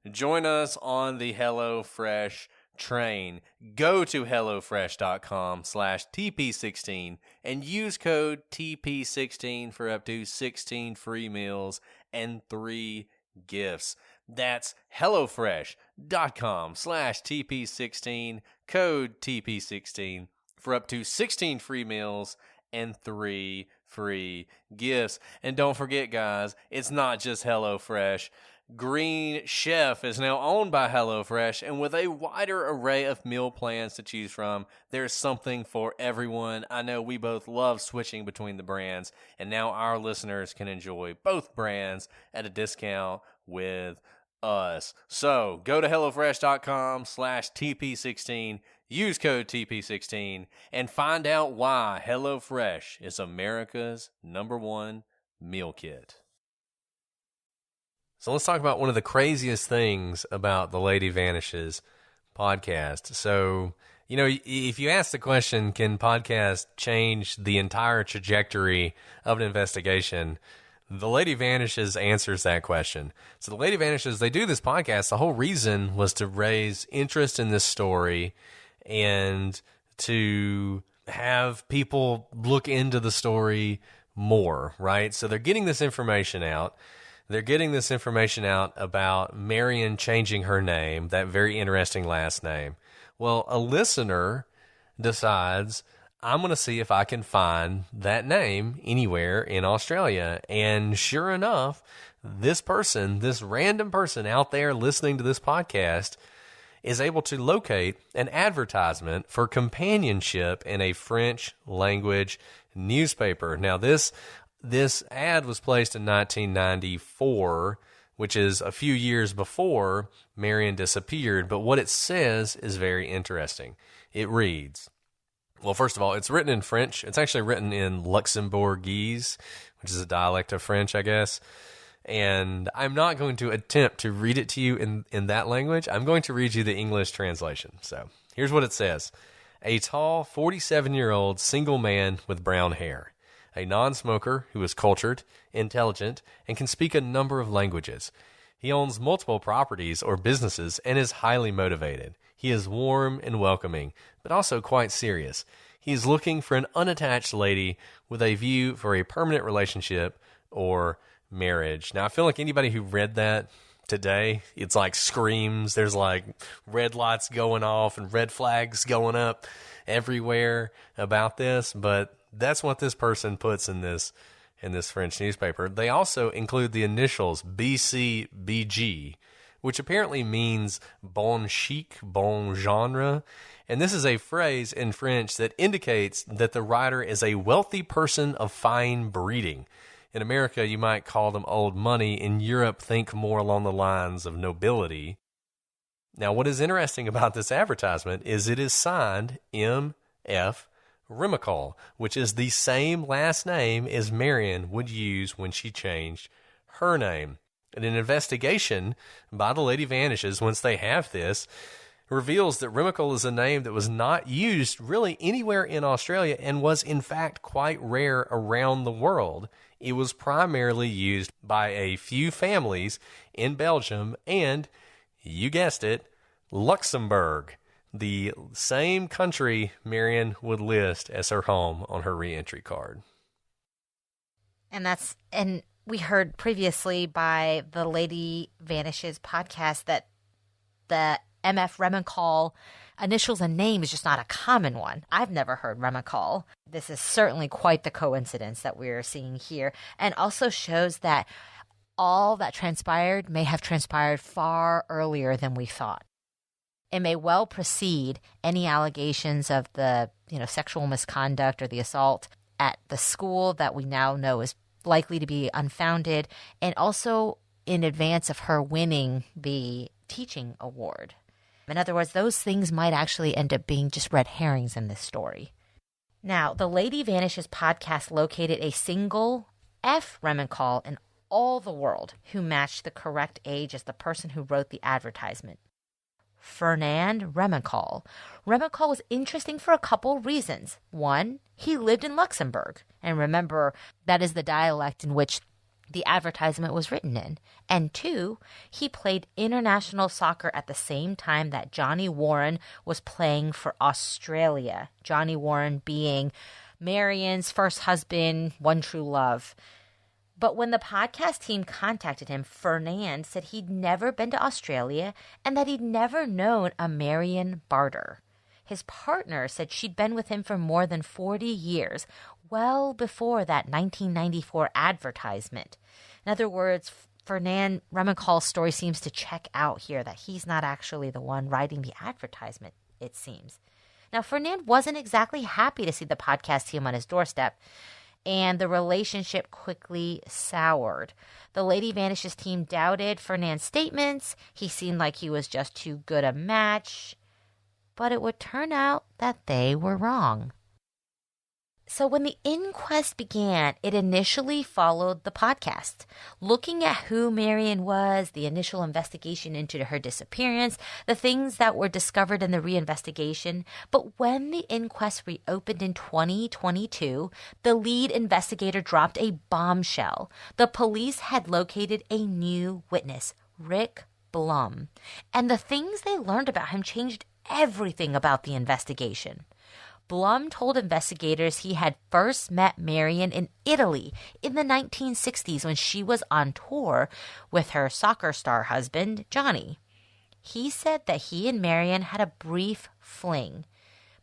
join us on the HelloFresh train. Go to hellofresh.com/TP16 and use code TP16 for up to 16 free meals and 3 gifts. That's hellofresh.com/TP16, code TP16 for up to 16 free meals and 3 free gifts. And don't forget, guys, it's not just HelloFresh. Green Chef is now owned by HelloFresh, and with a wider array of meal plans to choose from, there's something for everyone. I know we both love switching between the brands, and now our listeners can enjoy both brands at a discount with us. So go to hellofresh.com/TP16, use code TP16, and find out why HelloFresh is America's #1 meal kit. So let's talk about one of the craziest things about the Lady Vanishes podcast. So, you know, if you ask the question, can podcast change the entire trajectory of an investigation? The Lady Vanishes answers that question. So the Lady Vanishes, they do this podcast. The whole reason was to raise interest in this story and to have people look into the story more, right? So they're getting this information out. They're getting this information out about Marion changing her name, that very interesting last name. Well, a listener decides, I'm going to see if I can find that name anywhere in Australia. And sure enough, this person, this random person out there listening to this podcast, is able to locate an advertisement for companionship in a French language newspaper. Now, this ad was placed in 1994, which is a few years before Marion disappeared. But what it says is very interesting. It reads, well, first of all, it's written in French. It's actually written in Luxembourgese, which is a dialect of French, I guess. And I'm not going to attempt to read it to you in that language. I'm going to read you the English translation. So here's what it says. A tall, 47-year-old single man with brown hair. A non-smoker who is cultured, intelligent, and can speak a number of languages. He owns multiple properties or businesses and is highly motivated. He is warm and welcoming, but also quite serious. He's looking for an unattached lady with a view for a permanent relationship or marriage. Now, I feel like anybody who read that today, it's like screams. There's like red lights going off and red flags going up everywhere about this, but that's what this person puts in this French newspaper. They also include the initials BCBG, which apparently means bon chic, bon genre. And this is a phrase in French that indicates that the writer is a wealthy person of fine breeding. In America, you might call them old money. In Europe, think more along the lines of nobility. Now, what is interesting about this advertisement is it is signed M.F. Remicol, which is the same last name as Marion would use when she changed her name. And an investigation by the Lady Vanishes, once they have this, reveals that Remicol is a name that was not used really anywhere in Australia and was in fact quite rare around the world. It was primarily used by a few families in Belgium and, you guessed it, Luxembourg, the same country Marion would list as her home on her re-entry card. And we heard previously by the Lady Vanishes podcast that the MF Remicol initials and name is just not a common one. I've never heard Remicol. This is certainly quite the coincidence that we're seeing here, and also shows that all that transpired may have transpired far earlier than we thought. It may well precede any allegations of the, sexual misconduct or the assault at the school that we now know is likely to be unfounded, and also in advance of her winning the teaching award. In other words, those things might actually end up being just red herrings in this story. Now, the Lady Vanishes podcast located a single F. Remicol in all the world who matched the correct age as the person who wrote the advertisement. Fernand Remicol. Remicol was interesting for a couple reasons. One, he lived in Luxembourg. And remember, that is the dialect in which the advertisement was written in. And two, he played international soccer at the same time that Johnny Warren was playing for Australia. Johnny Warren being Marion's first husband, one true love. But when the podcast team contacted him, Fernand said he'd never been to Australia and that he'd never known a Marion Barter. His partner said she'd been with him for more than 40 years, well before that 1994 advertisement. In other words, Fernand Remicol's story seems to check out here, that he's not actually the one writing the advertisement, it seems. Now, Fernand wasn't exactly happy to see the podcast team on his doorstep, and the relationship quickly soured. The Lady Vanishes team doubted Fernand's statements. He seemed like he was just too good a match. But it would turn out that they were wrong. So when the inquest began, it initially followed the podcast, looking at who Marion was, the initial investigation into her disappearance, the things that were discovered in the reinvestigation. But when the inquest reopened in 2022, the lead investigator dropped a bombshell. The police had located a new witness, Rick Blum, and the things they learned about him changed everything about the investigation. Blum told investigators he had first met Marion in Italy in the 1960s when she was on tour with her soccer star husband, Johnny. He said that he and Marion had a brief fling,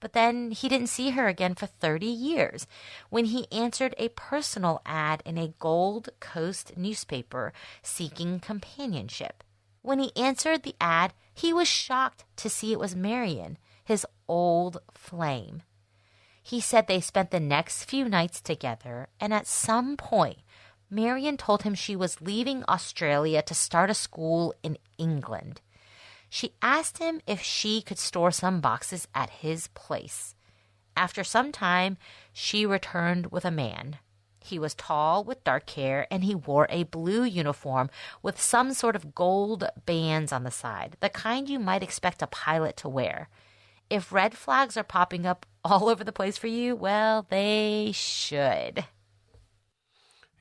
but then he didn't see her again for 30 years when he answered a personal ad in a Gold Coast newspaper seeking companionship. When he answered the ad, he was shocked to see it was Marion, his old flame. He said they spent the next few nights together, and at some point, Marion told him she was leaving Australia to start a school in England. She asked him if she could store some boxes at his place. After some time, she returned with a man. He was tall with dark hair, and he wore a blue uniform with some sort of gold bands on the side, the kind you might expect a pilot to wear. If red flags are popping up all over the place for you, well, they should.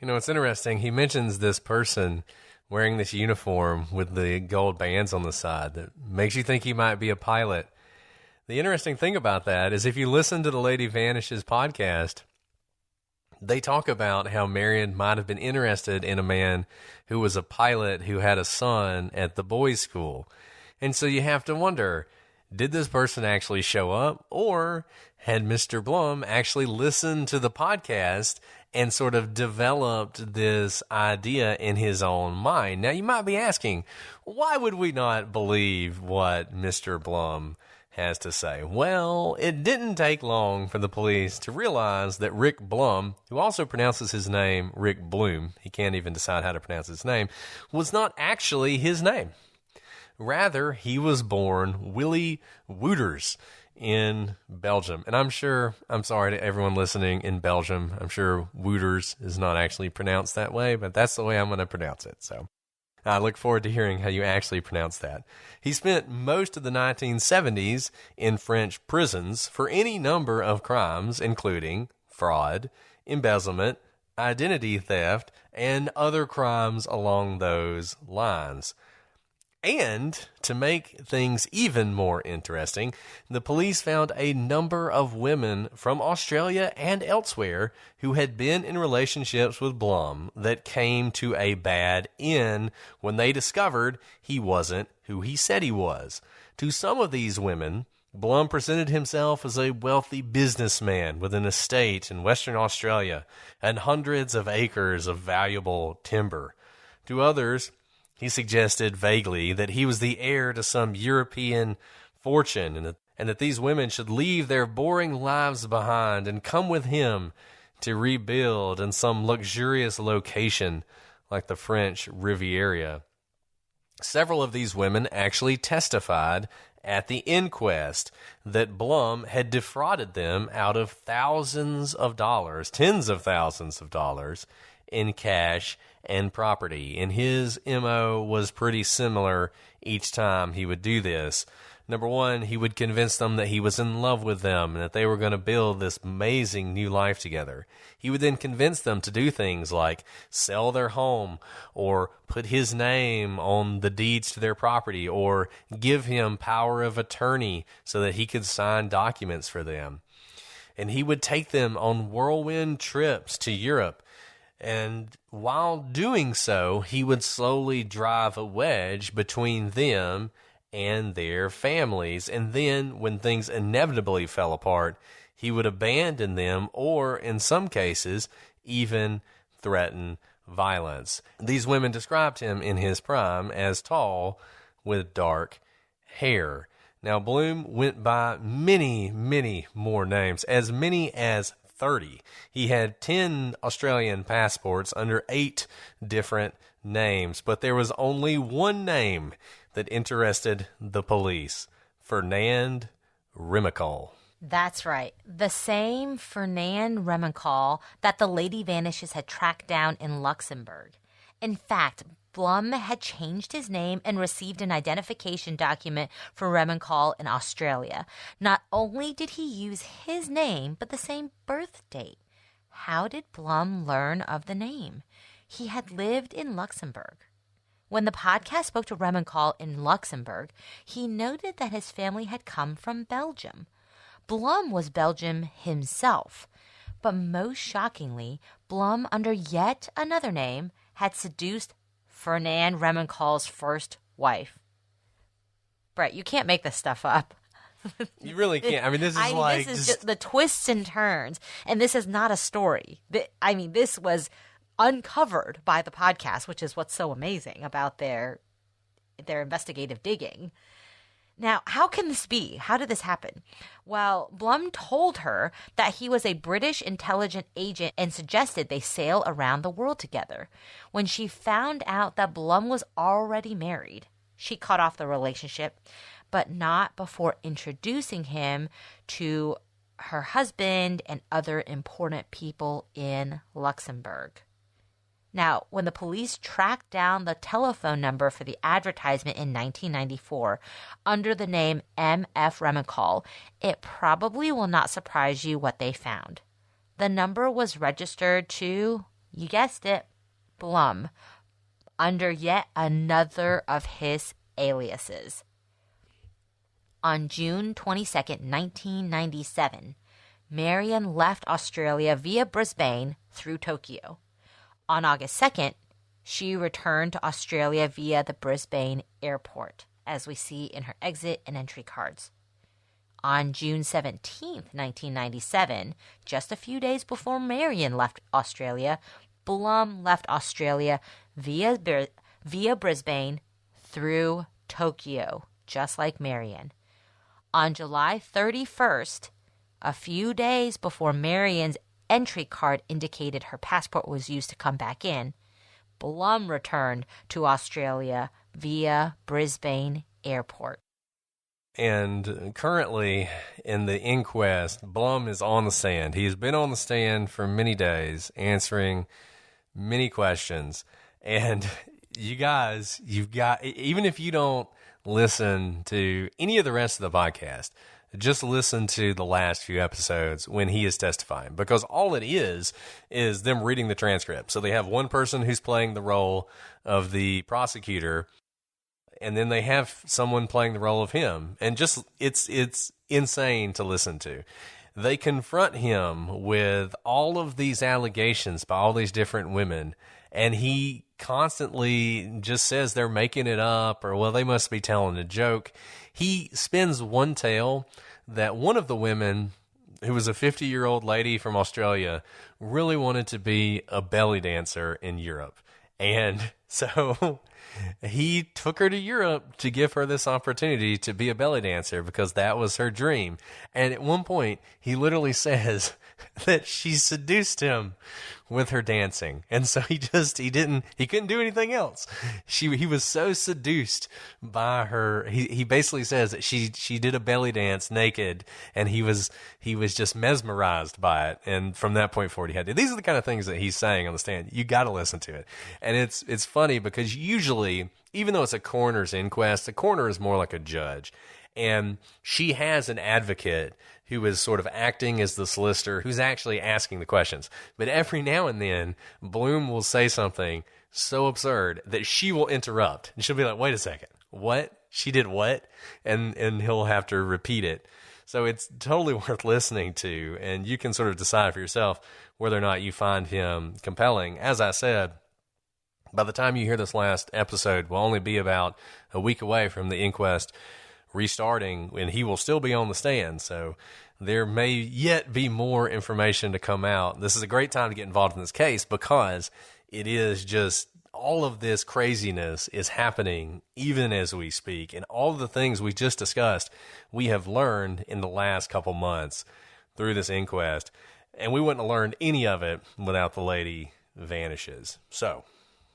It's interesting. He mentions this person wearing this uniform with the gold bands on the side that makes you think he might be a pilot. The The interesting thing about that is if you listen to the Lady Vanishes podcast, they talk about how Marion might have been interested in a man who was a pilot who had a son at the boys' school. And so you have to wonder, did this person actually show up, or had Mr. Blum actually listened to the podcast and sort of developed this idea in his own mind? Now, you might be asking, why would we not believe what Mr. Blum has to say? Well, it didn't take long for the police to realize that Rick Blum, who also pronounces his name Rick Bloom, he can't even decide how to pronounce his name, was not actually his name. Rather, he was born Willie Wooters in Belgium. And I'm sorry to everyone listening in Belgium, I'm sure Wooters is not actually pronounced that way, but that's the way I'm going to pronounce it. So I look forward to hearing how you actually pronounce that. He spent most of the 1970s in French prisons for any number of crimes, including fraud, embezzlement, identity theft, and other crimes along those lines. And to make things even more interesting, the police found a number of women from Australia and elsewhere who had been in relationships with Blum that came to a bad end when they discovered he wasn't who he said he was. To some of these women, Blum presented himself as a wealthy businessman with an estate in Western Australia and hundreds of acres of valuable timber. To others, he suggested vaguely that he was the heir to some European fortune and that these women should leave their boring lives behind and come with him to rebuild in some luxurious location like the French Riviera. Several of these women actually testified at the inquest that Blum had defrauded them out of thousands of dollars, tens of thousands of dollars in cash and property. And his MO was pretty similar each time he would do this. Number one, he would convince them that he was in love with them and that they were going to build this amazing new life together. He would then convince them to do things like sell their home or put his name on the deeds to their property or give him power of attorney so that he could sign documents for them. And he would take them on whirlwind trips to Europe. And while doing so, he would slowly drive a wedge between them and their families. And then, when things inevitably fell apart, he would abandon them or, in some cases, even threaten violence. These women described him in his prime as tall with dark hair. Now, Bloom went by many, many more names, as many as 30. He had 10 Australian passports under 8 different names, but there was only one name that interested the police: Fernand Remicol. That's right. The same Fernand Remicol that the Lady Vanishes had tracked down in Luxembourg. In fact, Blum had changed his name and received an identification document for Remicol in Australia. Not only did he use his name, but the same birth date. How did Blum learn of the name? He had lived in Luxembourg. When the podcast spoke to Remicol in Luxembourg, he noted that his family had come from Belgium. Blum was Belgium himself. But most shockingly, Blum, under yet another name, had seduced Fernand Remicol's first wife. Brett, you can't make this stuff up. You really can't. I mean, this is just the twists and turns, and this is not a story. This was uncovered by the podcast, which is what's so amazing about their investigative digging. Now, how can this be? How did this happen? Well, Blum told her that he was a British intelligence agent and suggested they sail around the world together. When she found out that Blum was already married, she cut off the relationship, but not before introducing him to her husband and other important people in Luxembourg. Now, when the police tracked down the telephone number for the advertisement in 1994 under the name M.F. Remicol, it probably will not surprise you what they found. The number was registered to, you guessed it, Blum, under yet another of his aliases. On June 22nd, 1997, Marion left Australia via Brisbane through Tokyo. On August 2nd, she returned to Australia via the Brisbane airport, as we see in her exit and entry cards. On June 17th, 1997, just a few days before Marion left Australia, Blum left Australia via Brisbane through Tokyo, just like Marion. On July 31st, a few days before Marion's entry card indicated her passport was used to come back in, Blum returned to Australia via Brisbane Airport. And currently in the inquest, Blum is on the stand. He's been on the stand for many days, answering many questions. And you guys, even if you don't listen to any of the rest of the podcast, just listen to the last few episodes when he is testifying, because all it is them reading the transcript. So they have one person who's playing the role of the prosecutor, and then they have someone playing the role of him. And just, it's insane to listen to. They confront him with all of these allegations by all these different women, and he constantly just says they're making it up, or, well, they must be telling a joke. He spins one tale that one of the women, who was a 50-year-old lady from Australia, really wanted to be a belly dancer in Europe. And so he took her to Europe to give her this opportunity to be a belly dancer, because that was her dream. And at one point, he literally says that she seduced him with her dancing. And so he couldn't do anything else. He was so seduced by her. He basically says that she did a belly dance naked, and he was just mesmerized by it. And from that point forward, he had to. These are the kind of things that he's saying on the stand. You got to listen to it. And it's funny, because usually, even though it's a coroner's inquest, the coroner is more like a judge. And she has an advocate who is sort of acting as the solicitor, who's actually asking the questions. But every now and then, Bloom will say something so absurd that she will interrupt. And she'll be like, wait a second, what? She did what? And he'll have to repeat it. So it's totally worth listening to, and you can sort of decide for yourself whether or not you find him compelling. As I said, by the time you hear this last episode, we'll only be about a week away from the inquest restarting, and he will still be on the stand. So there may yet be more information to come out. This is a great time to get involved in this case, because it is just, all of this craziness is happening even as we speak. And all of the things we just discussed, we have learned in the last couple months through this inquest. And we wouldn't have learned any of it without the lady vanishes. So,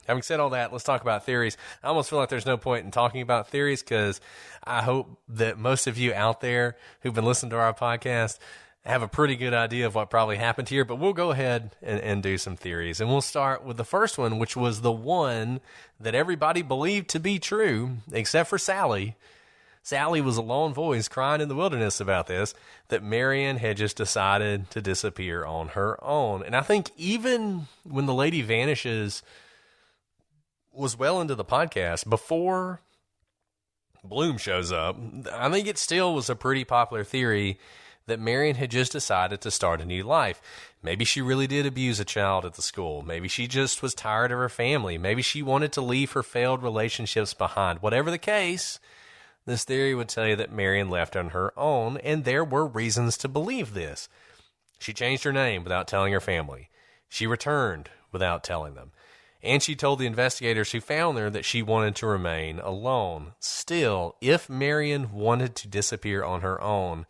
having said all that, let's talk about theories. I almost feel like there's no point in talking about theories, because I hope that most of you out there who've been listening to our podcast have a pretty good idea of what probably happened here. But we'll go ahead and do some theories. And we'll start with the first one, which was the one that everybody believed to be true, except for Sally. Sally was a lone voice crying in the wilderness about this, that Marion had just decided to disappear on her own. And I think even when the lady vanishes was well into the podcast, before Bloom shows up, I think it still was a pretty popular theory that Marion had just decided to start a new life. Maybe she really did abuse a child at the school. Maybe she just was tired of her family. Maybe she wanted to leave her failed relationships behind. Whatever the case, this theory would tell you that Marion left on her own, and there were reasons to believe this. She changed her name without telling her family. She returned without telling them. And she told the investigators who found her that she wanted to remain alone. Still, if Marion wanted to disappear on her own,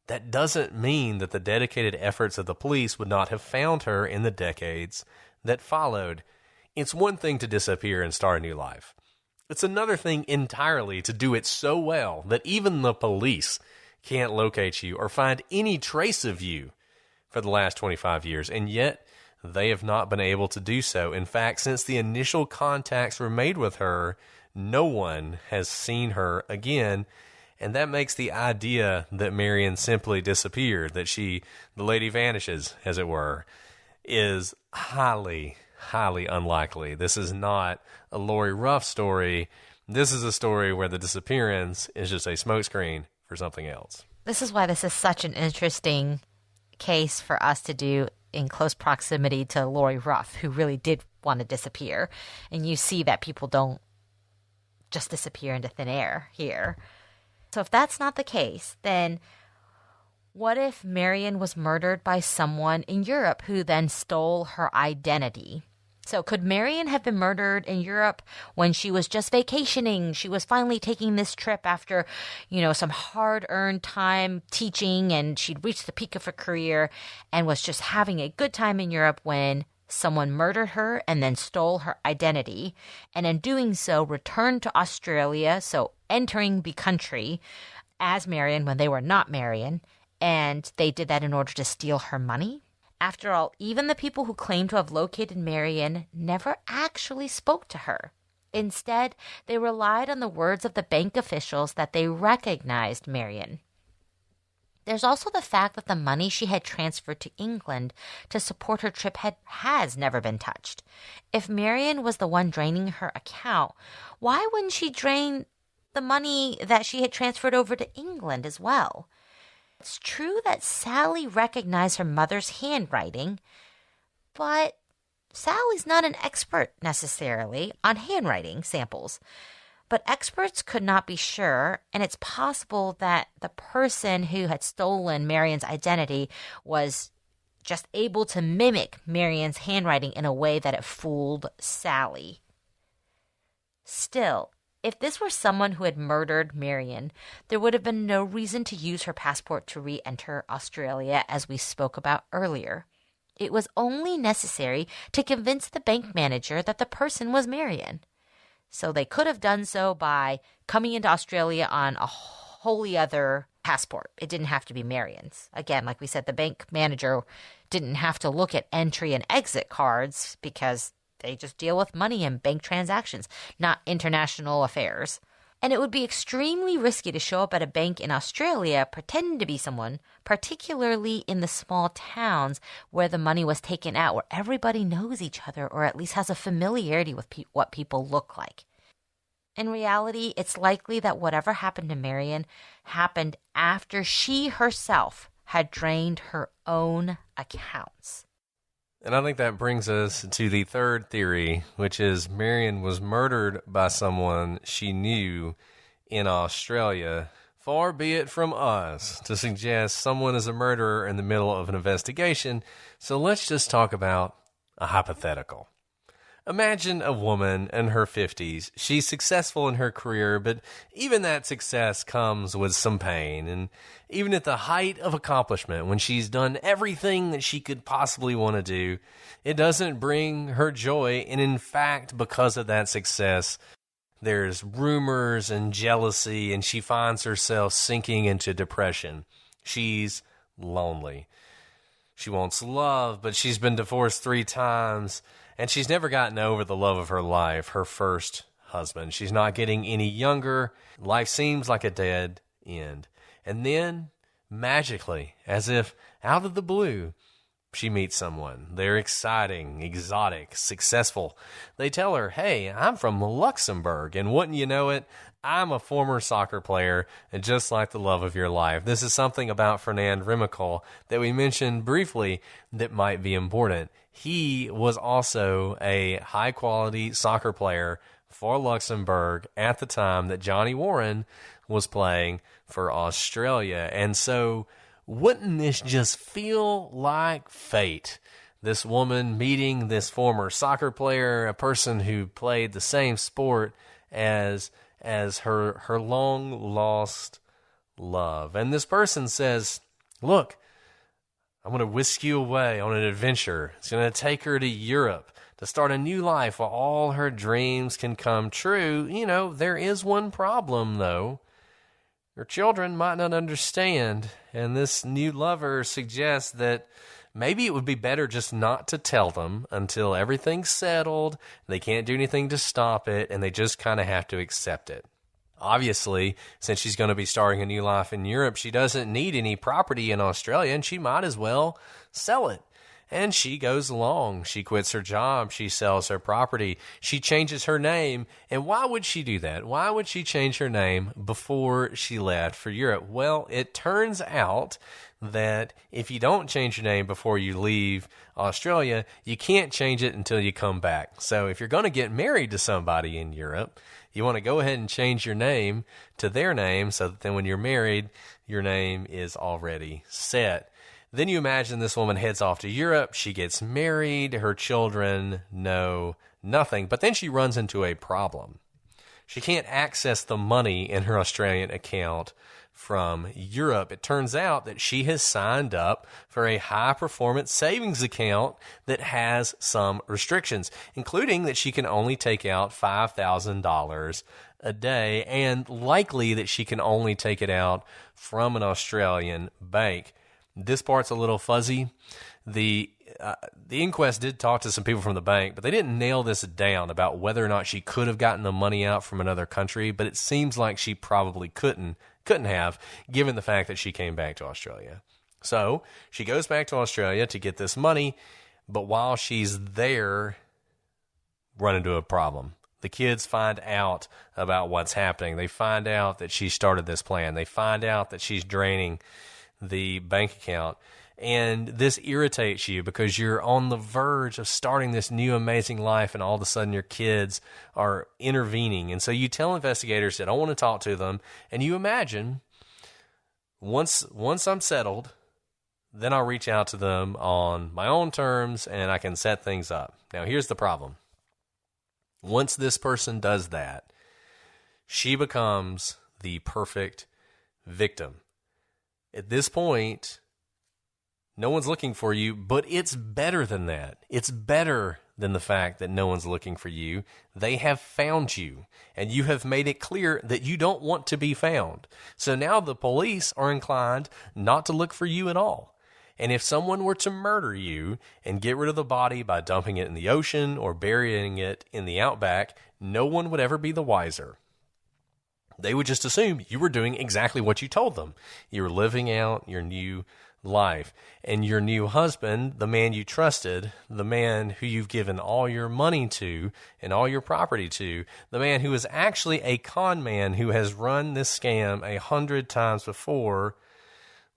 that doesn't mean that the dedicated efforts of the police would not have found her in the decades that followed. It's one thing to disappear and start a new life. It's another thing entirely to do it so well that even the police can't locate you or find any trace of you for the last 25 years. And yet, they have not been able to do so. In fact, since the initial contacts were made with her, no one has seen her again. And that makes the idea that Marion simply disappeared, that the lady vanishes, as it were, is highly, highly unlikely. This is not a Lori Ruff story. This is a story where the disappearance is just a smokescreen for something else. This is why this is such an interesting case for us to do in close proximity to Lori Ruff, who really did want to disappear. And you see that people don't just disappear into thin air here. So if that's not the case, then what if Marion was murdered by someone in Europe who then stole her identity? So could Marion have been murdered in Europe when she was just vacationing? She was finally taking this trip after, some hard-earned time teaching, and she'd reached the peak of her career and was just having a good time in Europe when someone murdered her and then stole her identity, and in doing so returned to Australia, so entering the country as Marion when they were not Marion, and they did that in order to steal her money? After all, even the people who claim to have located Marion never actually spoke to her. Instead, they relied on the words of the bank officials that they recognized Marion. There's also the fact that the money she had transferred to England to support her trip has never been touched. If Marion was the one draining her account, why wouldn't she drain the money that she had transferred over to England as well? It's true that Sally recognized her mother's handwriting, but Sally's not an expert necessarily on handwriting samples. But experts could not be sure, and it's possible that the person who had stolen Marion's identity was just able to mimic Marion's handwriting in a way that it fooled Sally. Still, if this were someone who had murdered Marion, there would have been no reason to use her passport to re-enter Australia, as we spoke about earlier. It was only necessary to convince the bank manager that the person was Marion. So they could have done so by coming into Australia on a wholly other passport. It didn't have to be Marion's. Again, like we said, the bank manager didn't have to look at entry and exit cards because they just deal with money and bank transactions, not international affairs. And it would be extremely risky to show up at a bank in Australia pretending to be someone, particularly in the small towns where the money was taken out, where everybody knows each other or at least has a familiarity with what people look like. In reality, it's likely that whatever happened to Marion happened after she herself had drained her own accounts. And I think that brings us to the third theory, which is Marion was murdered by someone she knew in Australia. Far be it from us to suggest someone is a murderer in the middle of an investigation, so let's just talk about a hypothetical. Imagine a woman in her 50s. She's successful in her career, but even that success comes with some pain. And even at the height of accomplishment, when she's done everything that she could possibly want to do, it doesn't bring her joy. And in fact, because of that success, there's rumors and jealousy, and she finds herself sinking into depression. She's lonely. She wants love, but she's been divorced 3 times. And she's never gotten over the love of her life, her first husband. She's not getting any younger. Life seems like a dead end. And then, magically, as if out of the blue, she meets someone. They're exciting, exotic, successful. They tell her, hey, I'm from Luxembourg. And wouldn't you know it, I'm a former soccer player, and just like the love of your life. This is something about Fernand Remacle that we mentioned briefly that might be important. He was also a high-quality soccer player for Luxembourg at the time that Johnny Warren was playing for Australia. And so wouldn't this just feel like fate? This woman meeting this former soccer player, a person who played the same sport as her long-lost love. And this person says, look, I'm going to whisk you away on an adventure. It's going to take her to Europe to start a new life where all her dreams can come true. You know, there is one problem, though. Her children might not understand, and this new lover suggests that maybe it would be better just not to tell them until everything's settled, they can't do anything to stop it, and they just kind of have to accept it. Obviously, since she's going to be starting a new life in Europe, she doesn't need any property in Australia, and she might as well sell it. And she goes along. She quits her job. She sells her property. She changes her name. And why would she do that? Why would she change her name before she left for Europe? Well, it turns out that if you don't change your name before you leave Australia, you can't change it until you come back. So if you're going to get married to somebody in Europe, you want to go ahead and change your name to their name so that then when you're married, your name is already set. Then you imagine this woman heads off to Europe. She gets married. Her children know nothing. But then she runs into a problem. She can't access the money in her Australian account from Europe. It turns out that she has signed up for a high-performance savings account that has some restrictions, including that she can only take out $5,000 a day, and likely that she can only take it out from an Australian bank. This part's a little fuzzy. The inquest did talk to some people from the bank, but they didn't nail this down about whether or not she could have gotten the money out from another country, but it seems like she probably couldn't have, given the fact that she came back to Australia. So she goes back to Australia to get this money, but while she's there, run into a problem. The kids find out about what's happening. They find out that she started this plan. They find out that she's draining the bank account. And this irritates you because you're on the verge of starting this new amazing life, and all of a sudden your kids are intervening. And so you tell investigators that I want to talk to them, and you imagine once I'm settled, then I'll reach out to them on my own terms and I can set things up. Now, here's the problem. Once this person does that, she becomes the perfect victim. At this point, no one's looking for you, but it's better than that. It's better than the fact that no one's looking for you. They have found you, and you have made it clear that you don't want to be found. So now the police are inclined not to look for you at all. And if someone were to murder you and get rid of the body by dumping it in the ocean or burying it in the outback, no one would ever be the wiser. They would just assume you were doing exactly what you told them. You were living out your new life. And your new husband, the man you trusted, the man who you've given all your money to and all your property to, the man who is actually a con man who has run this scam 100 times before,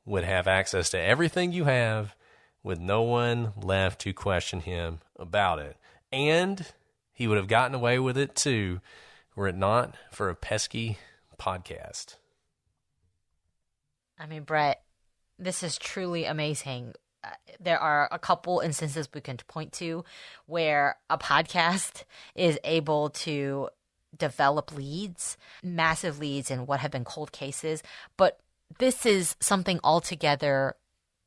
would have access to everything you have with no one left to question him about it. And he would have gotten away with it too, were it not for a pesky podcast. I mean, Brett, this is truly amazing. There are a couple instances we can point to where a podcast is able to develop leads, massive leads in what have been cold cases. But this is something altogether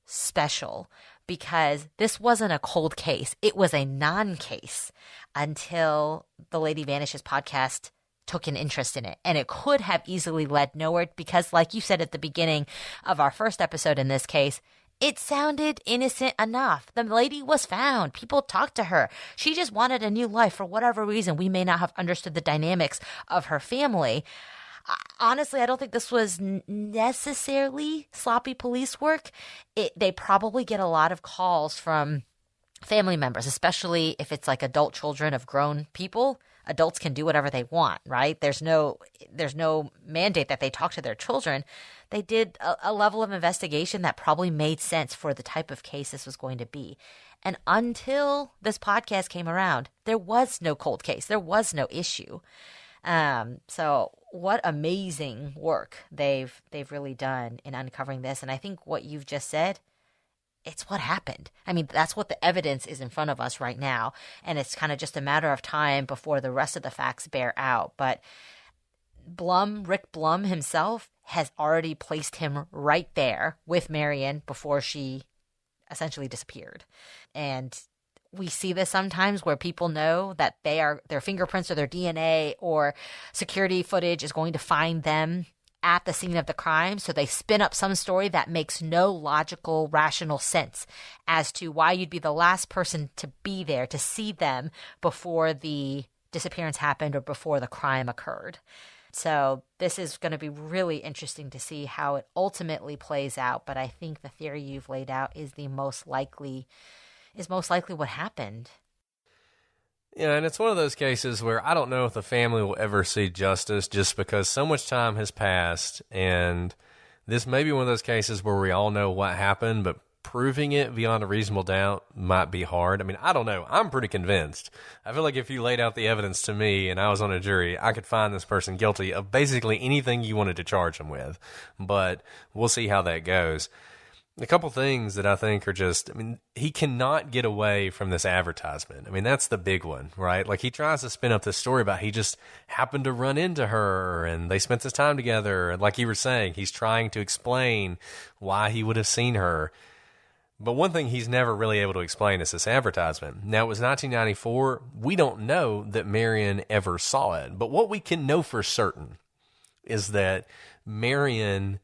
special because this wasn't a cold case. It was a non-case until the Lady Vanishes podcast took an interest in it. And it could have easily led nowhere because, like you said at the beginning of our first episode in this case, it sounded innocent enough. The lady was found. People talked to her. She just wanted a new life for whatever reason. We may not have understood the dynamics of her family. Honestly, I don't think this was necessarily sloppy police work. They probably get a lot of calls from family members, especially if it's like adult children of grown people. Adults can do whatever they want, right? There's no mandate that they talk to their children. They did a level of investigation that probably made sense for the type of case this was going to be. And until this podcast came around, there was no cold case. There was no issue. So what amazing work they've really done in uncovering this. And I think what you've just said, it's what happened. I mean, that's what the evidence is in front of us right now. And it's kind of just a matter of time before the rest of the facts bear out. But Rick Blum himself has already placed him right there with Marion before she essentially disappeared. And we see this sometimes where people know that their fingerprints or their DNA or security footage is going to find them at the scene of the crime. So they spin up some story that makes no logical, rational sense as to why you'd be the last person to be there, to see them before the disappearance happened or before the crime occurred. So this is going to be really interesting to see how it ultimately plays out. But I think the theory you've laid out is the most likely is most likely what happened. Yeah, and it's one of those cases where I don't know if the family will ever see justice just because so much time has passed, and this may be one of those cases where we all know what happened, but proving it beyond a reasonable doubt might be hard. I mean, I don't know. I'm pretty convinced. I feel like if you laid out the evidence to me and I was on a jury, I could find this person guilty of basically anything you wanted to charge him with, but we'll see how that goes. A couple things that I think are just, I mean, he cannot get away from this advertisement. I mean, that's the big one, right? Like, he tries to spin up this story about he just happened to run into her and they spent this time together. And like you were saying, he's trying to explain why he would have seen her. But one thing he's never really able to explain is this advertisement. Now, it was 1994. We don't know that Marion ever saw it. But what we can know for certain is that Marion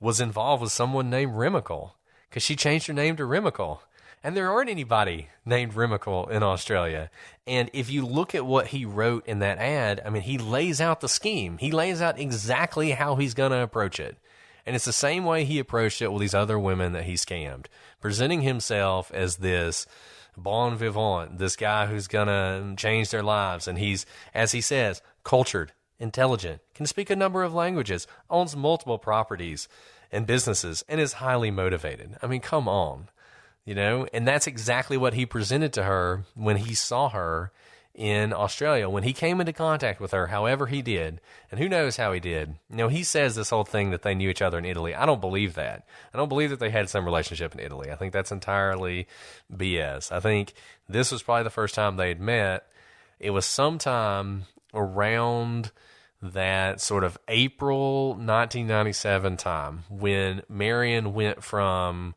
was involved with someone named Remical, because she changed her name to Remical. And there aren't anybody named Remical in Australia. And if you look at what he wrote in that ad, I mean, he lays out the scheme. He lays out exactly how he's going to approach it. And it's the same way he approached it with these other women that he scammed, presenting himself as this bon vivant, this guy who's going to change their lives. And he's, as he says, cultured, intelligent, can speak a number of languages, owns multiple properties and businesses, and is highly motivated. I mean, come on, you know? And that's exactly what he presented to her when he saw her in Australia, when he came into contact with her, however he did, and who knows how he did. You know, he says this whole thing that they knew each other in Italy. I don't believe that. I don't believe that they had some relationship in Italy. I think that's entirely BS. I think this was probably the first time they'd met. It was sometime around that sort of April 1997 time when Marion went from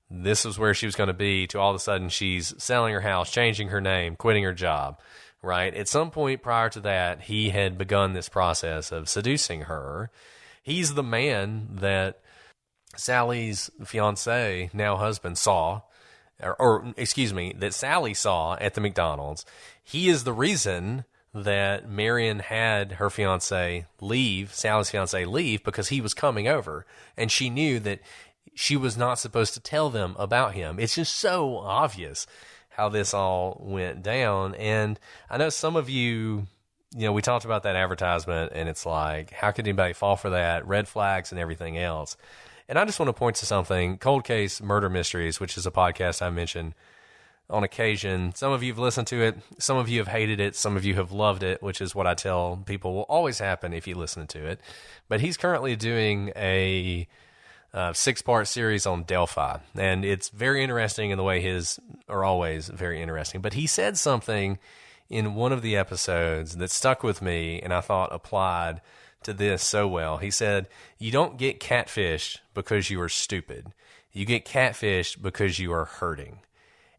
this was where she was going to be to all of a sudden she's selling her house, changing her name, quitting her job, right? At some point prior to that, he had begun this process of seducing her. He's the man that Sally's fiance, now husband, saw, or excuse me, that Sally saw at the McDonald's. He is the reason that Marion had her fiance leave, Sally's fiance leave, because he was coming over, and she knew that she was not supposed to tell them about him. It's just so obvious how this all went down. And I know some of you, you know, we talked about that advertisement, and it's like, how could anybody fall for that? Red flags and everything else. And I just want to point to something, Cold Case Murder Mysteries, which is a podcast I mentioned on occasion. Some of you have listened to it. Some of you have hated it. Some of you have loved it, which is what I tell people will always happen if you listen to it. But he's currently doing a 6-part series on Delphi, and it's very interesting in the way his are always very interesting. But he said something in one of the episodes that stuck with me and I thought applied to this so well. He said, you don't get catfished because you are stupid. You get catfished because you are hurting.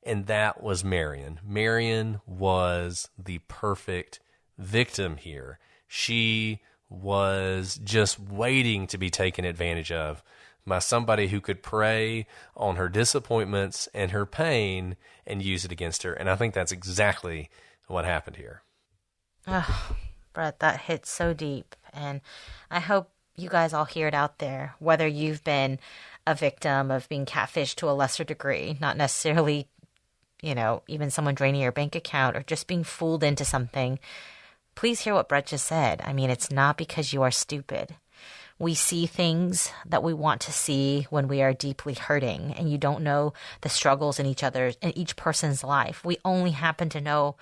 And that was Marion. Marion was the perfect victim here. She was just waiting to be taken advantage of by somebody who could prey on her disappointments and her pain and use it against her. And I think that's exactly what happened here. Oh, Brett, that hits so deep. And I hope you guys all hear it out there, whether you've been a victim of being catfished to a lesser degree, not necessarily, you know, even someone draining your bank account or just being fooled into something. Please hear what Brett just said. I mean, it's not because you are stupid. We see things that we want to see when we are deeply hurting, and you don't know the struggles in each person's life. We only happen to know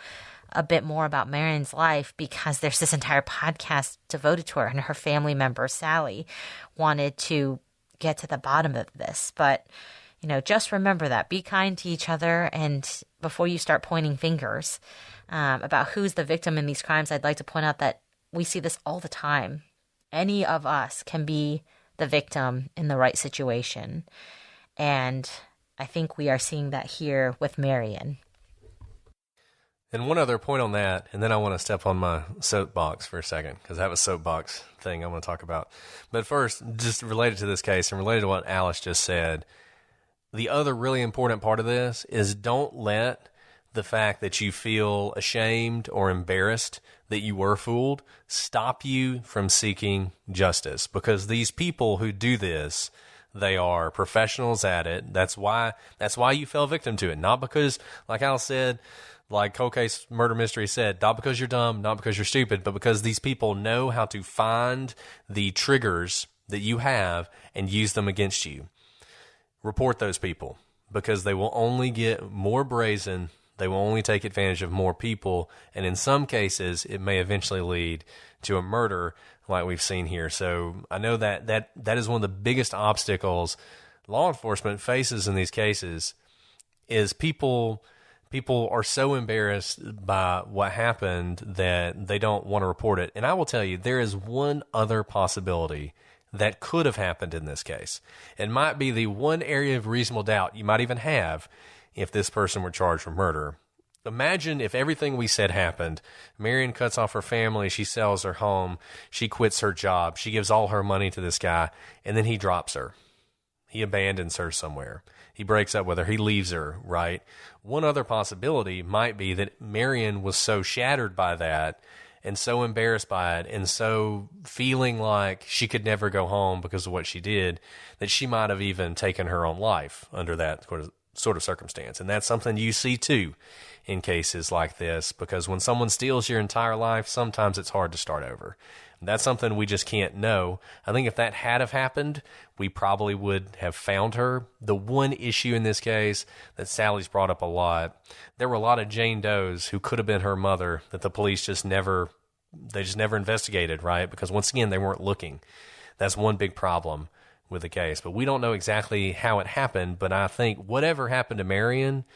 a bit more about Marion's life because there's this entire podcast devoted to her, and her family member, Sally, wanted to get to the bottom of this. But, you know, just remember that. Be kind to each other, and before you start pointing fingers about who's the victim in these crimes, I'd like to point out that we see this all the time. Any of us can be the victim in the right situation. And I think we are seeing that here with Marion. And one other point on that, and then I want to step on my soapbox for a second, because I have a soapbox thing I want to talk about. But first, just related to this case and related to what Alice just said, the other really important part of this is don't let the fact that you feel ashamed or embarrassed that you were fooled stop you from seeking justice, because these people who do this, They are professionals at it. That's why you fell victim to it. Not because, like Al said, like Cold Case Murder Mystery said, not because you're dumb, not because you're stupid, but because these people know how to find the triggers that you have and use them against you. Report those people, because they will only get more brazen. They will only take advantage of more people. And in some cases, it may eventually lead to a murder like we've seen here. So I know that is one of the biggest obstacles law enforcement faces in these cases is people are so embarrassed by what happened that they don't want to report it. And I will tell you, there is one other possibility that could have happened in this case. It might be the one area of reasonable doubt you might even have if this person were charged with murder. Imagine if everything we said happened. Marion cuts off her family, she sells her home, she quits her job, she gives all her money to this guy, and then he drops her. He abandons her somewhere. He breaks up with her. He leaves her, right? One other possibility might be that Marion was so shattered by that and so embarrassed by it and so feeling like she could never go home because of what she did that she might have even taken her own life under that sort of circumstance. And that's something you see too in cases like this, because when someone steals your entire life, sometimes it's hard to start over. That's something we just can't know. I think if that had have happened, we probably would have found her. The one issue in this case that Sally's brought up a lot, there were a lot of Jane Does who could have been her mother that the police just never investigated, right? Because once again, they weren't looking. That's one big problem with the case. But we don't know exactly how it happened, but I think whatever happened to Marion,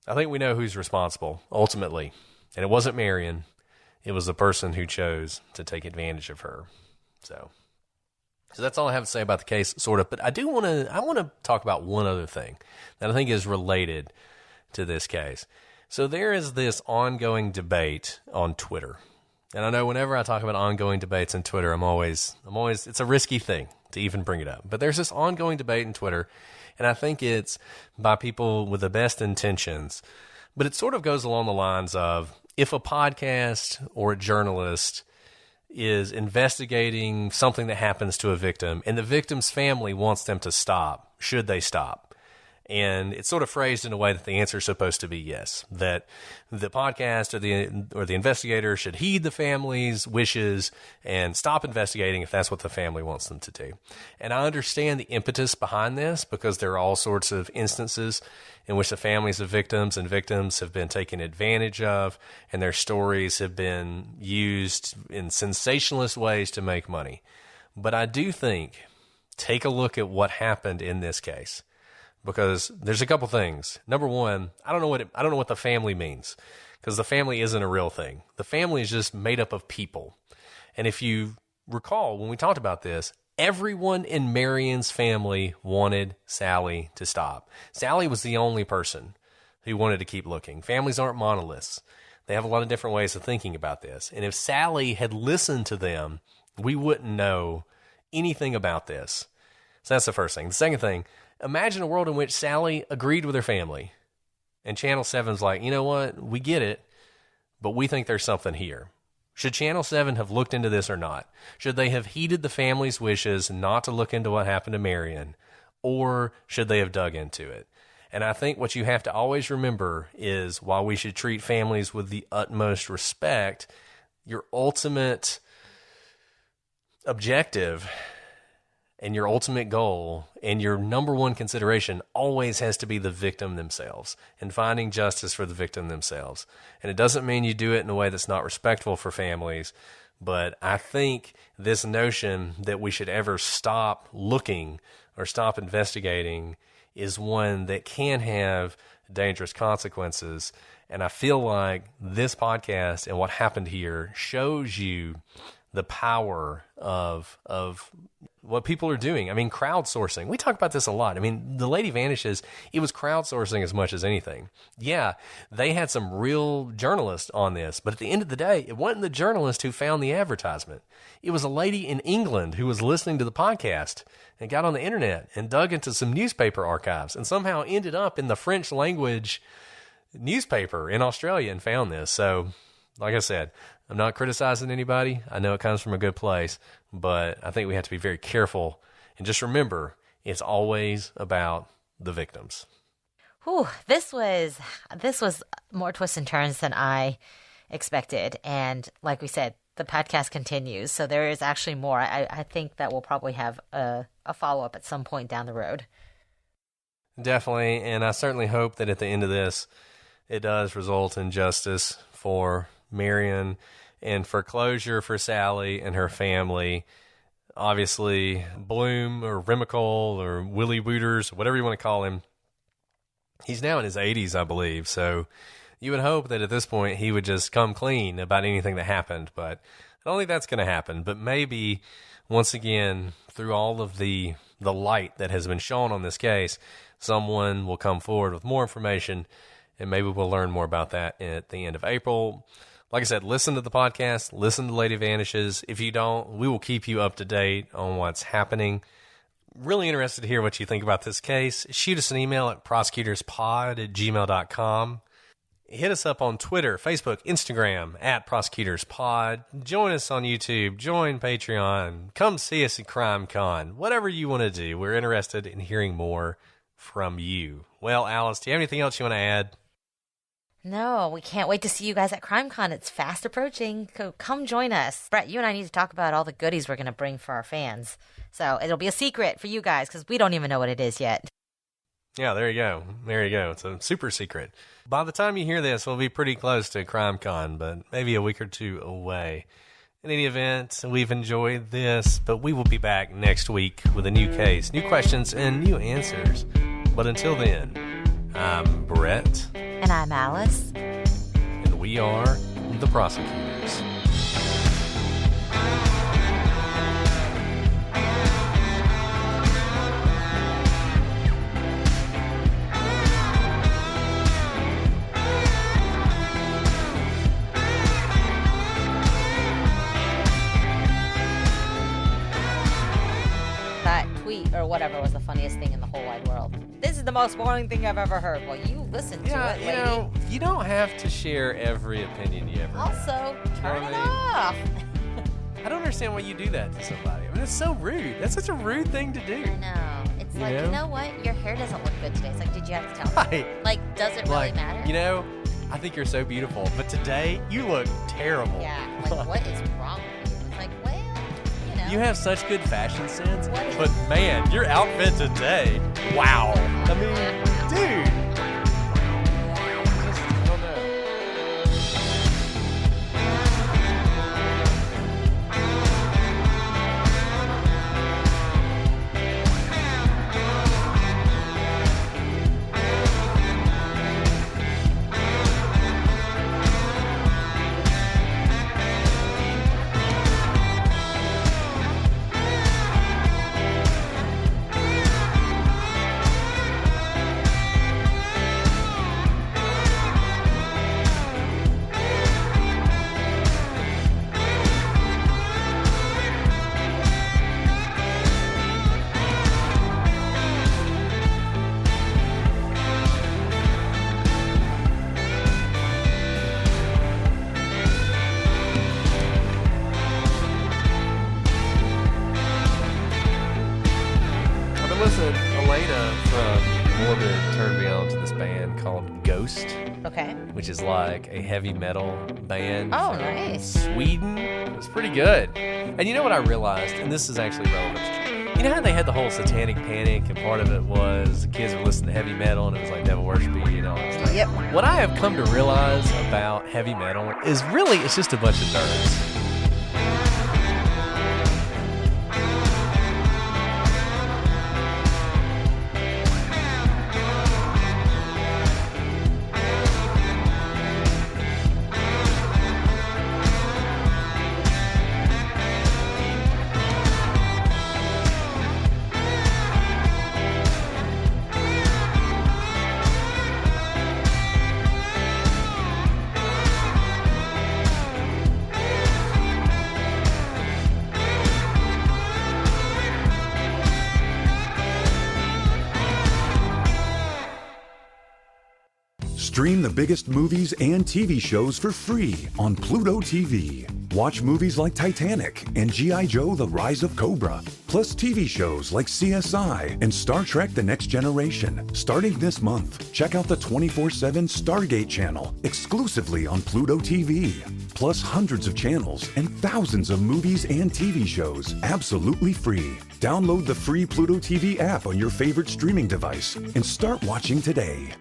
I think we know who's responsible, ultimately. And it wasn't Marion. It was the person who chose to take advantage of her. So that's all I have to say about the case, sort of. But I want to talk about one other thing that I think is related to this case. So there is this ongoing debate on Twitter. And I know whenever I talk about ongoing debates on Twitter, I'm always, it's a risky thing to even bring it up. But there's this ongoing debate in Twitter, and I think it's by people with the best intentions. But it sort of goes along the lines of, if a podcast or a journalist is investigating something that happens to a victim and the victim's family wants them to stop, should they stop? And it's sort of phrased in a way that the answer is supposed to be yes, that the podcast or the investigator should heed the family's wishes and stop investigating if that's what the family wants them to do. And I understand the impetus behind this, because there are all sorts of instances in which the families of victims and victims have been taken advantage of, and their stories have been used in sensationalist ways to make money. But I do think, take a look at what happened in this case. Because there's a couple things. Number one, I don't know what the family means, because the family isn't a real thing. The family is just made up of people. And if you recall, when we talked about this, everyone in Marion's family wanted Sally to stop. Sally was the only person who wanted to keep looking. Families aren't monoliths. They have a lot of different ways of thinking about this. And if Sally had listened to them, we wouldn't know anything about this. So that's the first thing. The second thing, imagine a world in which Sally agreed with her family and Channel 7's like, you know what, we get it, but we think there's something here. Should Channel 7 have looked into this or not? Should they have heeded the family's wishes not to look into what happened to Marion, or should they have dug into it? And I think what you have to always remember is, while we should treat families with the utmost respect, your ultimate objective and your ultimate goal and your number one consideration always has to be the victim themselves and finding justice for the victim themselves. And it doesn't mean you do it in a way that's not respectful for families, but I think this notion that we should ever stop looking or stop investigating is one that can have dangerous consequences. And I feel like this podcast and what happened here shows you the power of what people are doing. I mean, crowdsourcing. We talk about this a lot. I mean, the Lady Vanishes, it was crowdsourcing as much as anything. Yeah, they had some real journalists on this, but at the end of the day, it wasn't the journalist who found the advertisement. It was a lady in England who was listening to the podcast and got on the internet and dug into some newspaper archives and somehow ended up in the French language newspaper in Australia and found this. So, like I said, I'm not criticizing anybody. I know it comes from a good place, but I think we have to be very careful and just remember, it's always about the victims. Whew, this was more twists and turns than I expected. And like we said, the podcast continues. So there is actually more. I think that we'll probably have a follow-up at some point down the road. Definitely. And I certainly hope that at the end of this, it does result in justice for Marion and for closure for Sally and her family. Obviously, Bloom or Remical or Willie Wooters, whatever you want to call him, he's now in his 80s, I believe. So you would hope that at this point he would just come clean about anything that happened. But I don't think that's going to happen. But maybe, once again, through all of the light that has been shown on this case, someone will come forward with more information, and maybe we'll learn more about that at the end of April. Like I said, listen to the podcast, listen to Lady Vanishes. If you don't, we will keep you up to date on what's happening. Really interested to hear what you think about this case. Shoot us an email at prosecutorspod@gmail.com. Hit us up on Twitter, Facebook, Instagram, @prosecutorspod. Join us on YouTube. Join Patreon. Come see us at CrimeCon. Whatever you want to do, we're interested in hearing more from you. Well, Alice, do you have anything else you want to add? No, we can't wait to see you guys at CrimeCon. It's fast approaching. Come join us. Brett, you and I need to talk about all the goodies we're going to bring for our fans. So it'll be a secret for you guys because we don't even know what it is yet. Yeah, there you go. There you go. It's a super secret. By the time you hear this, we'll be pretty close to CrimeCon, but maybe a week or two away. In any event, we've enjoyed this, but we will be back next week with a new case, new questions, and new answers. But until then, I'm Brett. And I'm Alice. And we are the Prosecutors. Or whatever was the funniest thing in the whole wide world. This is the most boring thing I've ever heard. Well, you listen to it, lady. You know, you don't have to share every opinion you ever have. Also, turn it off. I don't understand why you do that to somebody. I mean, it's so rude. That's such a rude thing to do. I know. It's like, you know what? Your hair doesn't look good today. It's like, did you have to tell me? Right. Like, does it really matter? You know, I think you're so beautiful, but today you look terrible. Yeah. Like, what is wrong with you? It's like, well, you know. You have such good fashion sense, but man, your outfit today, wow. I mean, dude. Just, I don't know. Which is like a heavy metal band from Sweden. It was pretty good. And you know what I realized, and this is actually relevant. You know how they had the whole satanic panic, and part of it was the kids were listening to heavy metal, and it was like devil worshipy, you know. Yep. What I have come to realize about heavy metal is really it's just a bunch of nerds. Stream the biggest movies and TV shows for free on Pluto TV. Watch movies like Titanic and G.I. Joe: The Rise of Cobra, plus TV shows like CSI and Star Trek: The Next Generation. Starting this month, check out the 24/7 Stargate channel exclusively on Pluto TV. Plus hundreds of channels and thousands of movies and TV shows absolutely free. Download the free Pluto TV app on your favorite streaming device and start watching today.